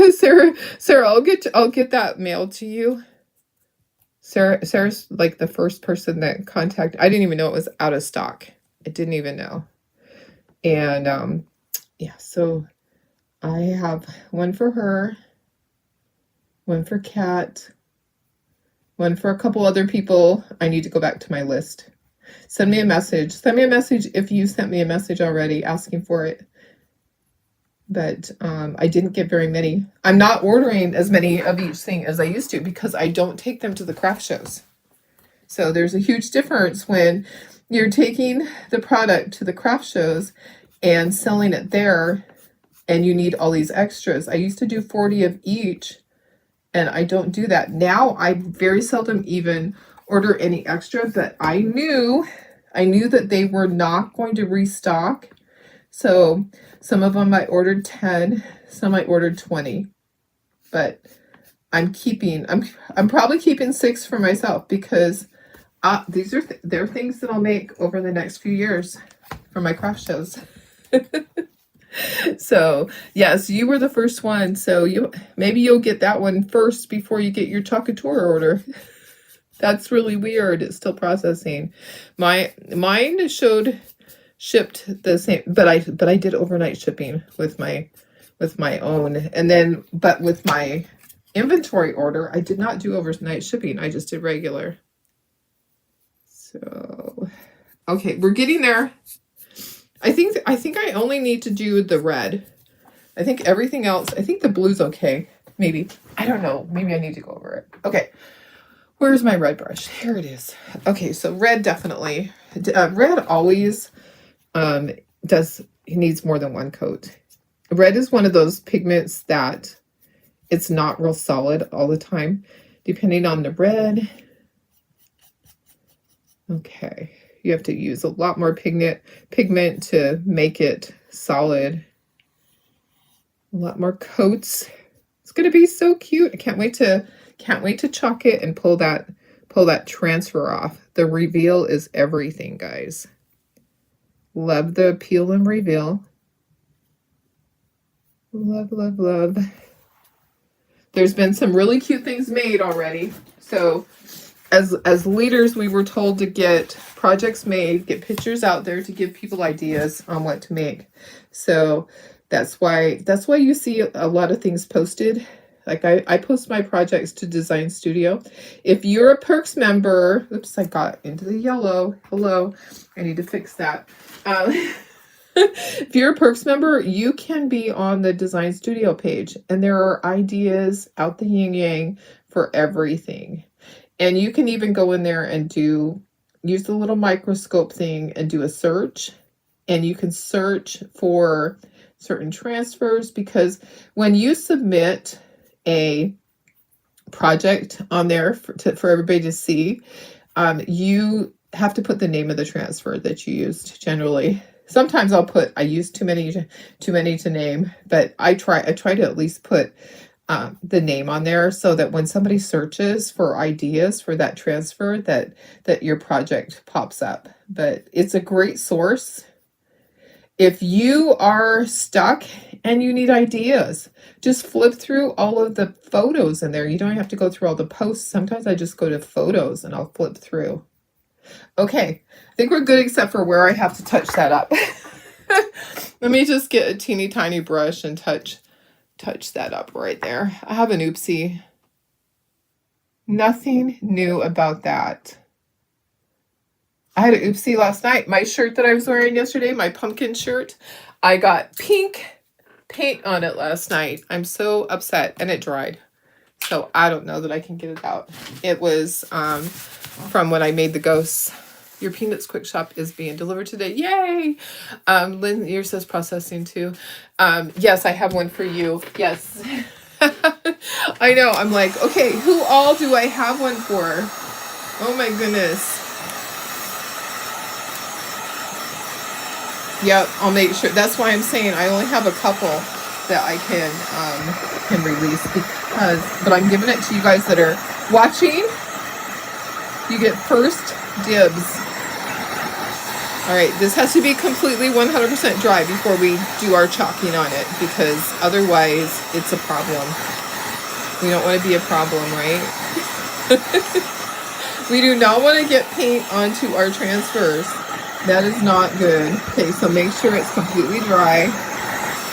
Sarah, I'll get that mailed to you. Sarah's like the first person that contacted. I didn't even know it was out of stock. I didn't even know. And yeah, so I have one for her, one for Kat, one for a couple other people. I need to go back to my list. Send me a message. Send me a message if you sent me a message already asking for it. But I didn't get very many. I'm not ordering as many of each thing as I used to because I don't take them to the craft shows. So there's a huge difference when you're taking the product to the craft shows and selling it there, and you need all these extras. I used to do 40 of each, and I don't do that. Now I very seldom even order any extra, but I knew that they were not going to restock. So some of them I ordered 10, some I ordered 20, but I'm probably keeping 6 for myself because they're things that I'll make over the next few years for my craft shows. So yes, you were the first one. So maybe you'll get that one first before you get your Chocatora order. That's really weird. It's still processing. Mine shipped the same, but I did overnight shipping with my own, and then but with my inventory order I did not do overnight shipping. I just did regular. So okay, we're getting there. I think I only need to do the red. I think everything else, I think the blue's okay. Maybe, I don't know, maybe I need to go over it. Okay, where's my red brush? Here it is. Okay, so red definitely. Red always it needs more than one coat. Red is one of those pigments that it's not real solid all the time, depending on the red. Okay, you have to use a lot more pigment to make it solid. A lot more coats. It's gonna be so cute. I can't wait to chalk it and pull that transfer off. The reveal is everything, guys. Love the peel and reveal. Love, love, love. There's been some really cute things made already. So as leaders, we were told to get projects made, get pictures out there to give people ideas on what to make. So that's why you see a lot of things posted. Like I post my projects to Design Studio. If you're a Perks member, oops, I got into the yellow. Hello, I need to fix that. If you're a Perks member, you can be on the Design Studio page, and there are ideas out the yin yang for everything. And you can even go in there and use the little microscope thing and do a search, and you can search for certain transfers, because when you submit a project on there for everybody to see, you have to put the name of the transfer that you used generally. Sometimes I use too many to name, but I try to at least put the name on there so that when somebody searches for ideas for that transfer, that your project pops up. But it's a great source. If you are stuck and you need ideas, just flip through all of the photos in there. You don't have to go through all the posts. Sometimes I just go to photos and I'll flip through. Okay, I think we're good except for where I have to touch that up. Let me just get a teeny tiny brush and touch that up right there. I have an oopsie. Nothing new about that. I had an oopsie last night. My shirt that I was wearing yesterday, my pumpkin shirt, I got pink paint on it last night. I'm so upset, and it dried. So I don't know that I can get it out. It was from when I made the ghosts. Your Peanuts Quick Shop is being delivered today. Yay! Lynn, yours says processing too. Yes, I have one for you. Yes. I know. I'm like, okay, who all do I have one for? Oh my goodness. Yep, I'll make sure. That's why I'm saying I only have a couple that I can release, but I'm giving it to you guys that are watching. You get first dibs. All right, this has to be completely 100% dry before we do our chalking on it, because otherwise it's a problem. We don't want to be a problem, right? We do not want to get paint onto our transfers. That is not good. Okay, so make sure it's completely dry.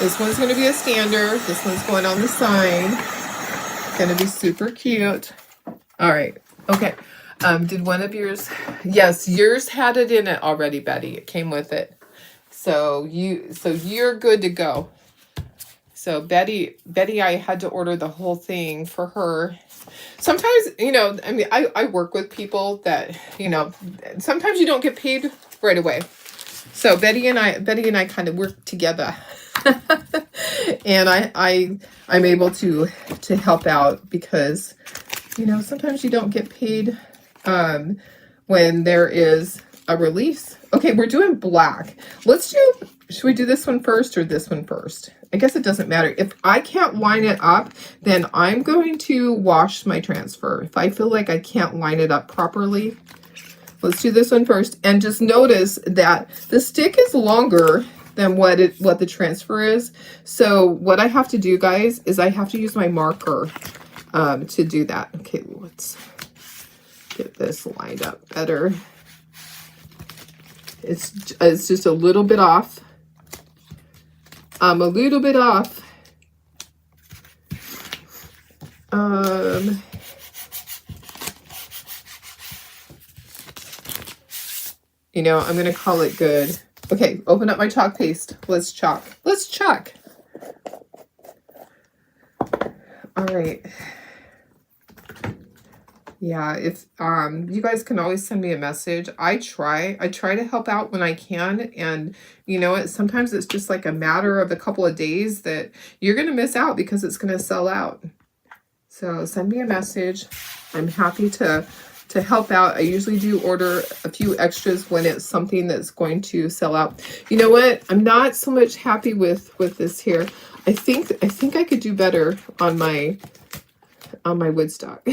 This one's going to be a standard. This one's going on the sign. Going to be super cute. All right. Okay. Did one of yours? Yes, yours had it in it already, Betty. It came with it. So you're good to go. So Betty, I had to order the whole thing for her. Sometimes, I mean, I work with people that, sometimes you don't get paid right away. So Betty and I kind of work together. And I'm able to help out because, sometimes you don't get paid when there is a release. Okay, we're doing black. Should we do this one first or this one first? I guess it doesn't matter. If I can't line it up, then I'm going to wash my transfer. If I feel like I can't line it up properly, let's do this one first. And just notice that the stick is longer than what the transfer is. So what I have to do, guys, is I have to use my marker to do that. Okay, let's get this lined up better. It's just a little bit off. A little bit off. I'm going to call it good. Okay, open up my chalk paste. Let's chalk. Let's chalk. All right. Yeah, if you guys can always send me a message. I try to help out when I can, and sometimes it's just like a matter of a couple of days that you're going to miss out because it's going to sell out. So send me a message. I'm happy to help out. I usually do order a few extras when it's something that's going to sell out. You know what? I'm not so much happy with this here. I think I could do better on my woodstock.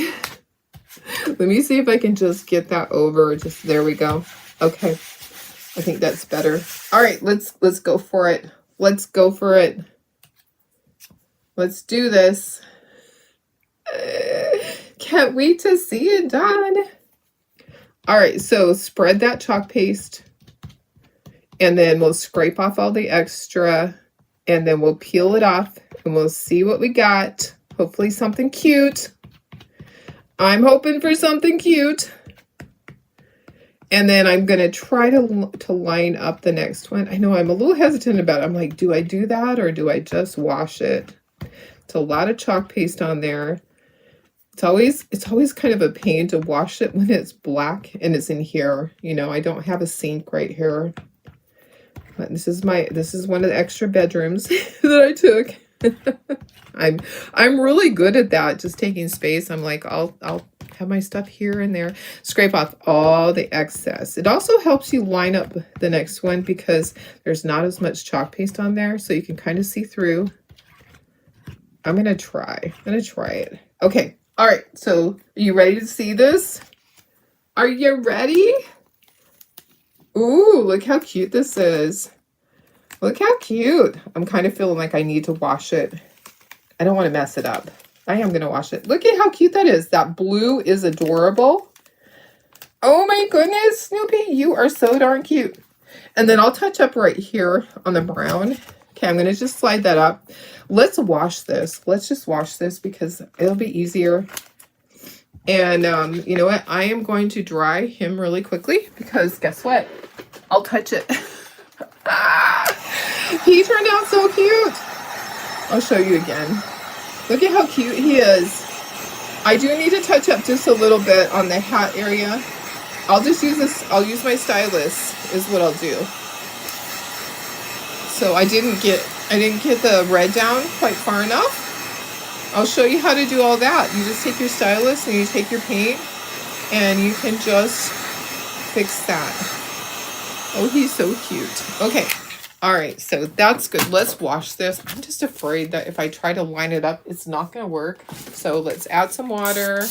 Let me see if I can just get that over. There we go. Okay. I think that's better. All right, let's go for it. Let's go for it. Let's do this. Can't wait to see it done. All right, so spread that chalk paste, and then we'll scrape off all the extra, and then we'll peel it off, and we'll see what we got. Hopefully something cute. I'm hoping for something cute. And then I'm going to try to line up the next one. I know I'm a little hesitant about it. I'm like, do I do that or do I just wash it? It's a lot of chalk paste on there. It's always kind of a pain to wash it when it's black and it's in here. I don't have a sink right here. This is one of the extra bedrooms that I took. I'm really good at that, just taking space. I'm like, I'll have my stuff here and there. Scrape off all the excess. It also helps you line up the next one because there's not as much chalk paste on there, so you can kind of see through. I'm gonna try it. Okay, all right, so are you ready to see this? Are you ready? Ooh, look how cute this is. Look how cute. I'm kind of feeling like I need to wash it. I don't want to mess it up. I am going to wash it. Look at how cute that is. That blue is adorable. Oh my goodness, Snoopy, you are so darn cute. And then I'll touch up right here on the brown. Okay, I'm going to just slide that up. Let's wash this. Let's just wash this because it'll be easier. And you know what? I am going to dry him really quickly because guess what? I'll touch it. He turned out so cute. I'll show you again. Look at how cute he is. I do need to touch up just a little bit on the hat area. I'll just use this. I'll use my stylus is what I'll do. So I didn't get the red down quite far enough. I'll show you how to do all that. You just take your stylus and you take your paint and you can just fix that. Oh, he's so cute. Okay. All right. So that's good. Let's wash this. I'm just afraid that if I try to line it up, it's not going to work. So let's add some water.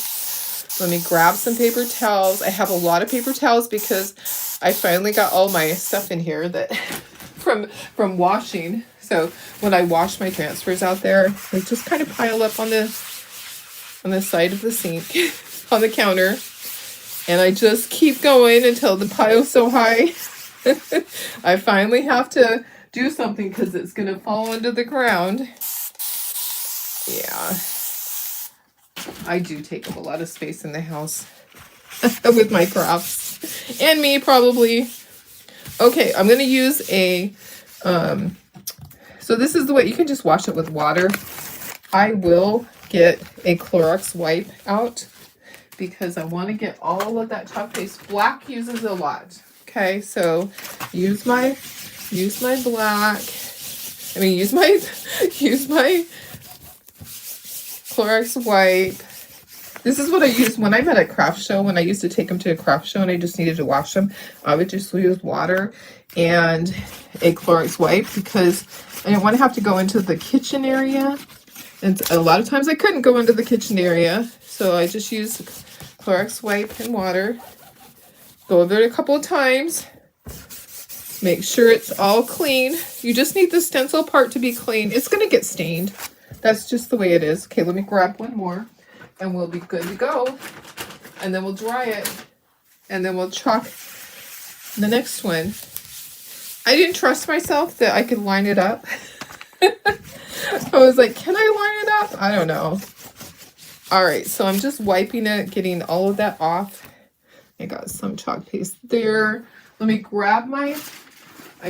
Let me grab some paper towels. I have a lot of paper towels because I finally got all my stuff in here that from washing. So when I wash my transfers out there, they just kind of pile up on the side of the sink, on the counter. And I just keep going until the pile's so high. I finally have to do something because it's going to fall into the ground. Yeah. I do take up a lot of space in the house with my crafts. And me, probably. Okay, I'm going to use a... so this is the way you can just wash it with water. I will get a Clorox wipe out because I want to get all of that chalk paste. Black uses a lot. Okay, so use my black. I mean, use my Clorox wipe. This is what I used when I'm at a craft show. When I used to take them to a craft show and I just needed to wash them, I would just use water and a Clorox wipe because I didn't want to have to go into the kitchen area. And a lot of times I couldn't go into the kitchen area, so I just used Clorox wipe and water. Go over it a couple of times. Make sure it's all clean. You just need the stencil part to be clean. It's going to get stained. That's just the way it is. Okay, let me grab one more and we'll be good to go. And then we'll dry it. And then we'll chalk the next one. I didn't trust myself that I could line it up. I was like, can I line it up? I don't know. All right, so I'm just wiping it, getting all of that off. I got some chalk paste there. Let me grab I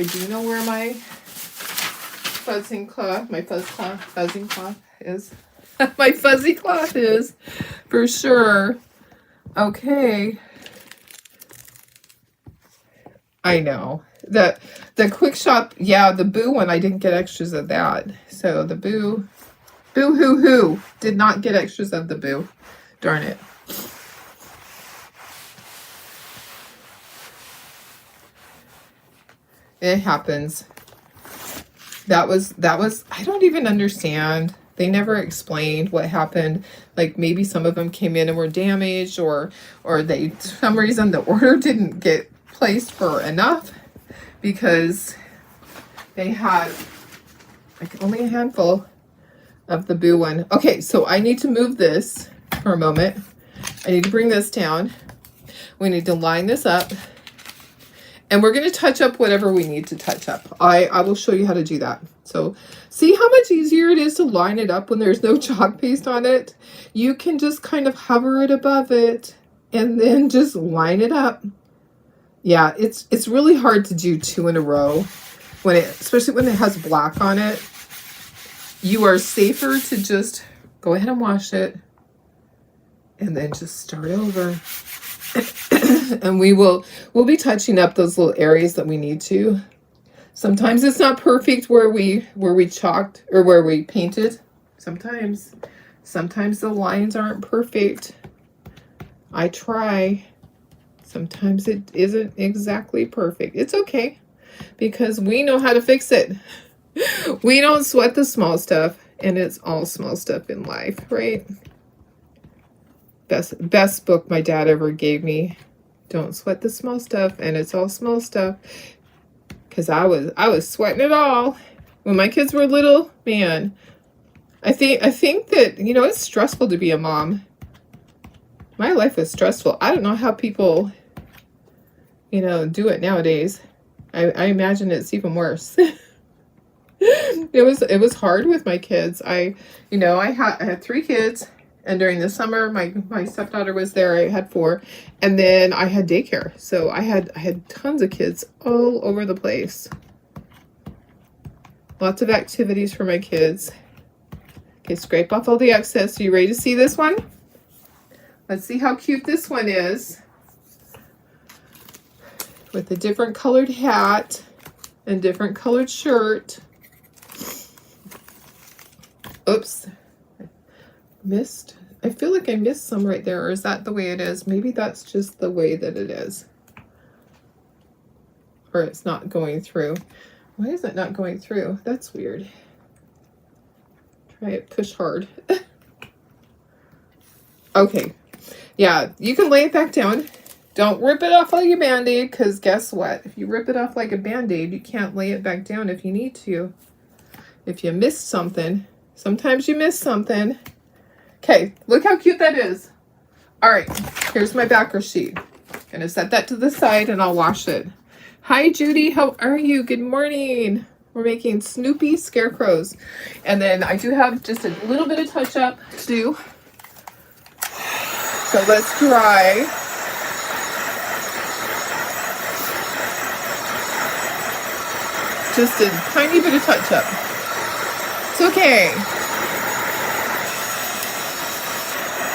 do know where my fuzzing cloth, fuzzing cloth is. My fuzzy cloth is, for sure. Okay. I know. The Quick Shop, yeah, the Boo one, I didn't get extras of that. So the Boo hoo hoo did not get extras of the Boo. Darn it. It happens. That was, I don't even understand. They never explained what happened. Like maybe some of them came in and were damaged or they, for some reason, the order didn't get placed for enough because they had like only a handful of the Boo one. Okay, so I need to move this for a moment. I need to bring this down. We need to line this up. And we're going to touch up whatever we need to touch up. I will show you how to do that. So see how much easier it is to line it up when there's no chalk paste on it? You can just kind of hover it above it and then just line it up. Yeah, it's really hard to do two in a row, especially when it has black on it. You are safer to just go ahead and wash it and then just start over. And we'll be touching up those little areas that we need to. Sometimes it's not perfect where we chalked or where we painted. Sometimes the lines aren't perfect. I try. Sometimes it isn't exactly perfect. It's okay because we know how to fix it. We don't sweat the small stuff, and it's all small stuff in life, right? Best book my dad ever gave me. Don't sweat the small stuff, and it's all small stuff. Because I was sweating it all when my kids were little. Man, I think that, you know, it's stressful to be a mom. My life was stressful. I don't know how people, you know, do it nowadays. I imagine it's even worse. It was hard with my kids. I had 3 kids, and during the summer my stepdaughter was there. I had 4, and then I had daycare. So I had tons of kids all over the place. Lots of activities for my kids. Okay, scrape off all the excess. Are you ready to see this one? Let's see how cute this one is. With a different colored hat and different colored shirt. Oops. Missed. I feel like I missed some right there. Or is that the way it is? Maybe that's just the way that it is. Or it's not going through. Why is it not going through? That's weird. Try it. Push hard. Okay. Yeah, you can lay it back down. Don't rip it off like a Band-Aid, because guess what? If you rip it off like a Band-Aid, you can't lay it back down if you need to. If you missed something. Sometimes you miss something. Okay, look how cute that is. All right, here's my backer sheet. Gonna set that to the side and I'll wash it. Hi, Judy. How are you? Good morning. We're making Snoopy Scarecrows. And then I do have just a little bit of touch-up to do. So let's dry. Just a tiny bit of touch-up. It's okay.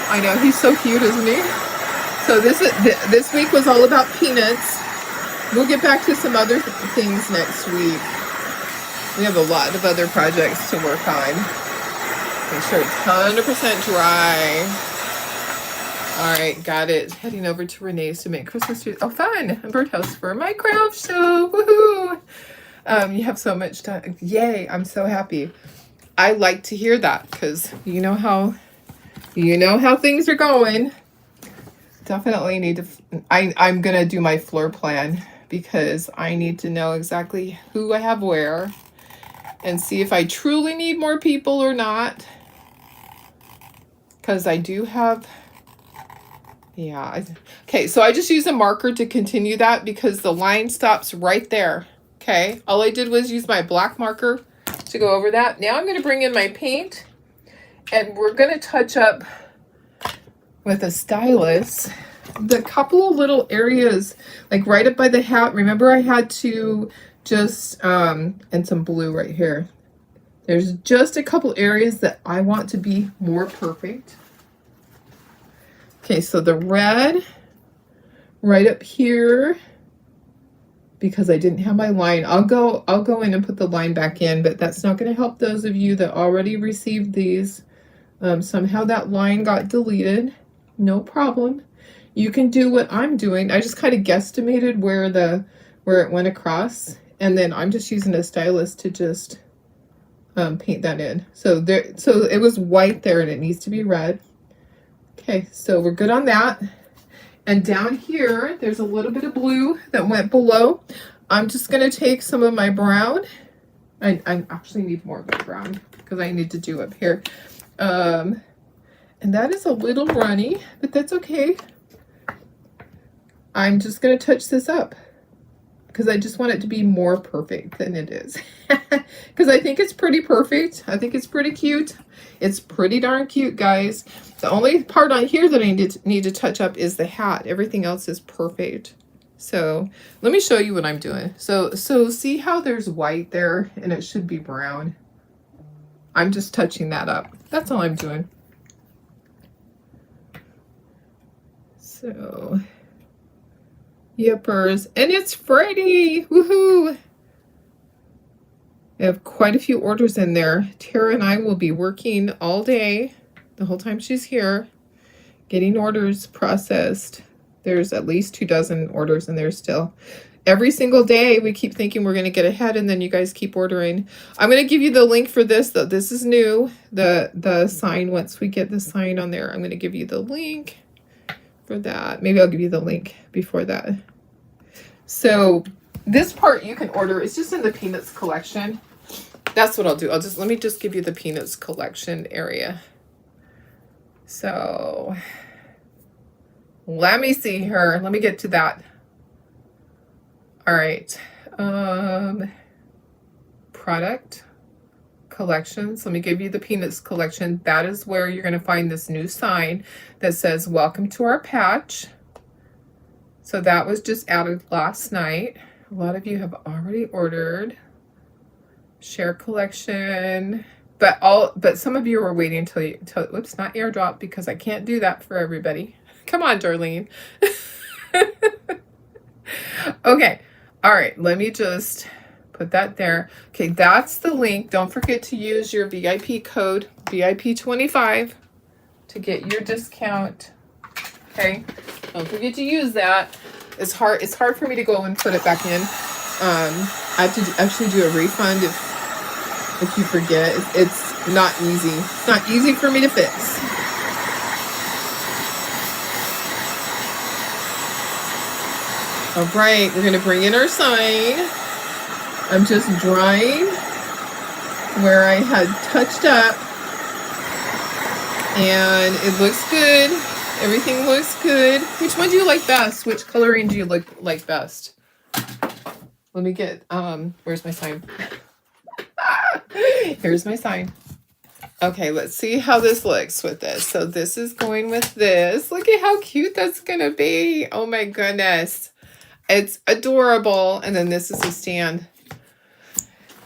I know, he's so cute, isn't he? So this week was all about peanuts. We'll get back to some other things next week. We have a lot of other projects to work on. Make sure it's 100% dry. All right, got it. Heading over to Renee's to make Christmas trees. Oh, fun! A birdhouse for my craft show. Woohoo! You have so much time. Yay! I'm so happy. I like to hear that because you know how things are going. Definitely need to. I'm gonna do my floor plan because I need to know exactly who I have where, and see if I truly need more people or not. Because I do have. Yeah. Okay, so I just use a marker to continue that because the line stops right there. Okay, all I did was use my black marker to go over that. Now I'm going to bring in my paint and we're going to touch up with a stylus the couple of little areas, like right up by the hat. Remember I had to just, and some blue right here. There's just a couple areas that I want to be more perfect. Okay, so the red right up here, because I didn't have my line. I'll go in and put the line back in, but that's not going to help those of you that already received these. Somehow that line got deleted. No problem. You can do what I'm doing. I just kind of guesstimated where it went across, and then I'm just using a stylus to just paint that in. So it was white there and it needs to be red. Okay, so we're good on that. And down here, there's a little bit of blue that went below. I'm just going to take some of my brown. I actually need more of my brown because I need to do up here. And that is a little runny, but that's okay. I'm just going to touch this up because I just want it to be more perfect than it is. Because I think it's pretty perfect. I think it's pretty cute. It's pretty darn cute, guys. The only part on here that I need to touch up is the hat. Everything else is perfect. So let me show you what I'm doing. So see how there's white there and it should be brown. I'm just touching that up. That's all I'm doing. So, yippers. And it's Friday. Woohoo! We have quite a few orders in there. Tara and I will be working all day, the whole time she's here, getting orders processed. There's at least 24 orders in there still. Every single day we keep thinking we're going to get ahead, and then you guys keep ordering. I'm going to give you the link for this, though. This is new. The sign, once we get the sign on there, I'm going to give you the link for that. Maybe I'll give you the link before that. So this part you can order. It's just in the Peanuts collection. That's what I'll do. Let me just give you the Peanuts collection area. So let me see here. Let me get to that. All right. Product collections. Let me give you the Peanuts collection. That is where you're going to find this new sign that says welcome to our patch. So that was just added last night. A lot of you have already ordered. Share collection. But some of you are waiting until whoops, not airdrop, because I can't do that for everybody. Come on, Darlene. Okay. All right. Let me just put that there. Okay. That's the link. Don't forget to use your VIP code, VIP25, to get your discount. Okay. Don't forget to use that. It's hard for me to go and put it back in. I have to actually do a refund if you forget. It's not easy. It's not easy for me to fix. All right, we're gonna bring in our sign. I'm just drying where I had touched up, and it looks good. Everything looks good. Which one do you like best? Which coloring do you like best? Let me get, where's my sign? Here's my sign. Okay, let's see how this looks with this. So this is going with this. Look at how cute that's gonna be. Oh my goodness. It's adorable. And then this is a stand.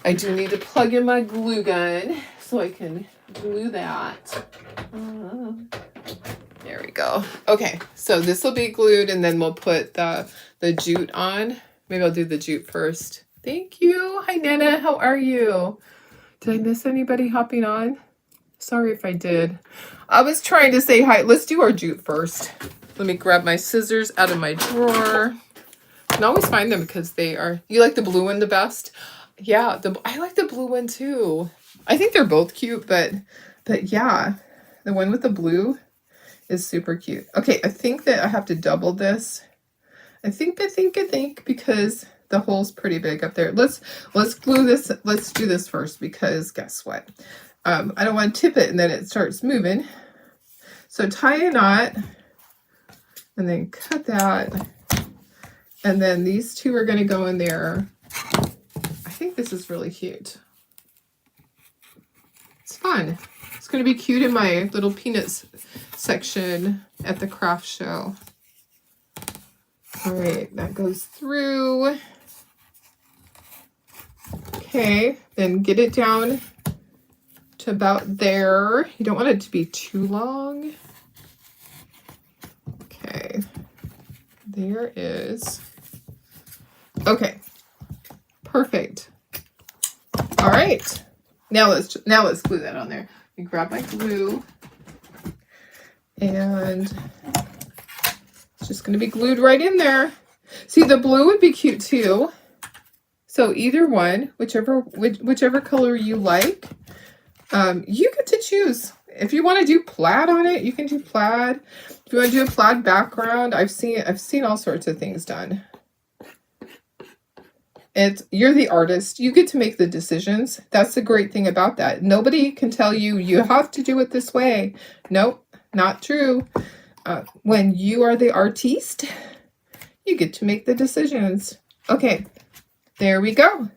I do need to plug in my glue gun so I can glue that. There we go. Okay, so this will be glued, and then we'll put the jute on. Maybe I'll do the jute first. Thank you. Hi, Nana. How are you? Did I miss anybody hopping on? Sorry if I did. I was trying to say hi. Let's do our jute first. Let me grab my scissors out of my drawer. I can always find them because they are... You like the blue one the best? Yeah, I like the blue one too. I think they're both cute, but yeah, the one with the blue is super cute. Okay, I think that I have to double this. I think, because the hole's pretty big up there. Let's glue this. Let's do this first, because guess what? I don't want to tip it and then it starts moving. So tie a knot and then cut that. And then these two are going to go in there. I think this is really cute. It's fun. It's going to be cute in my little Peanuts section at the craft show. All right, that goes through. Okay, then get it down to about there. You don't want it to be too long. Okay, there is. Okay, perfect. All right, now let's glue that on there. You grab my glue, and it's just going to be glued right in there. See, the blue would be cute too. So either one, whichever color you like, you get to choose. If you want to do plaid on it, you can do plaid. If you want to do a plaid background, I've seen all sorts of things done. You're the artist. You get to make the decisions. That's the great thing about that. Nobody can tell you, you have to do it this way. Nope, not true. When you are the artiste, you get to make the decisions. Okay, there we go.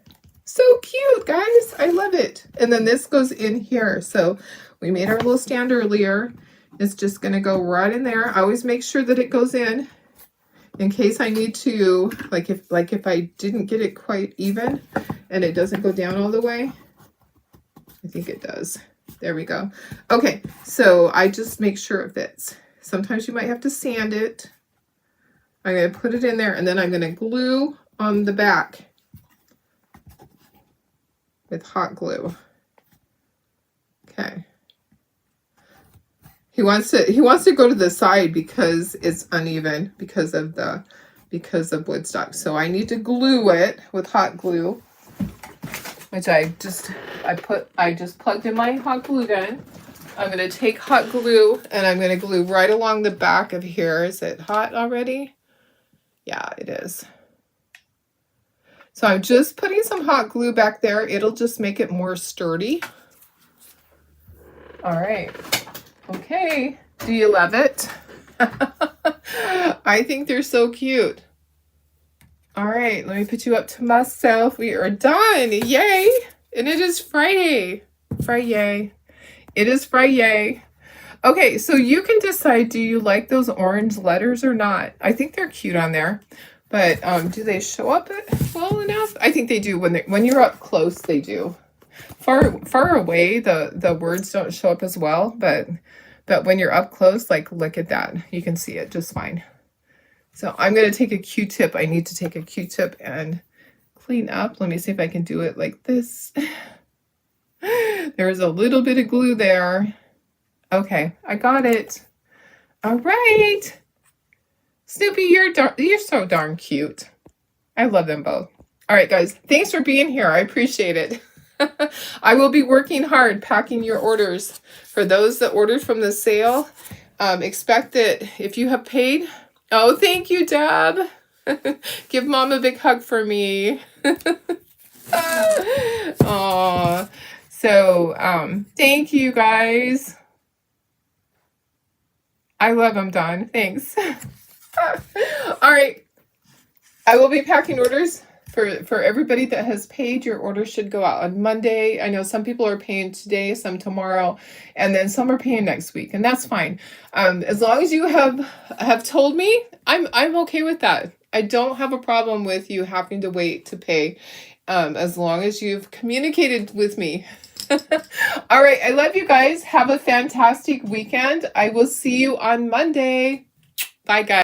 So cute, guys. I love it. And then this goes in here. So we made our little stand earlier. It's just going to go right in there. I always make sure that it goes in case I need to, like if I didn't get it quite even and it doesn't go down all the way. I think it does. There we go. Okay, so I just make sure it fits. Sometimes you might have to sand it. I'm going to put it in there, and then I'm going to glue on the back. with hot glue. Okay. He wants to go to the side because it's uneven because of Woodstock. So I need to glue it with hot glue, which I just plugged in my hot glue gun. I'm going to take hot glue and I'm going to glue right along the back of here. Is it hot already? Yeah, it is. So I'm just putting some hot glue back there. It'll just make it more sturdy. All right. Okay. Do you love it? I think they're so cute. All right. Let me put you up to myself. We are done. Yay. And it is Friday. Friday. It is Friday. Okay. So you can decide, do you like those orange letters or not? I think they're cute on there. But do they show up well enough? I think they do. When you're up close, they do. Far away, the words don't show up as well. But when you're up close, like, look at that. You can see it just fine. So I'm going to take a Q-tip. I need to take a Q-tip and clean up. Let me see if I can do it like this. There's a little bit of glue there. Okay, I got it. All right. Snoopy, you're so darn cute. I love them both. All right, guys. Thanks for being here. I appreciate it. I will be working hard packing your orders. For those that ordered from the sale, expect that if you have paid... Oh, thank you, Deb. Give Mom a big hug for me. Aw. So, thank you, guys. I love them, Dawn. Thanks. All right. I will be packing orders for everybody that has paid. Your order should go out on Monday. I know some people are paying today, some tomorrow, and then some are paying next week, and that's fine. As long as you have told me, I'm okay with that. I don't have a problem with you having to wait to pay, as long as you've communicated with me. All right. I love you guys. Have a fantastic weekend. I will see you on Monday. Bye, guys.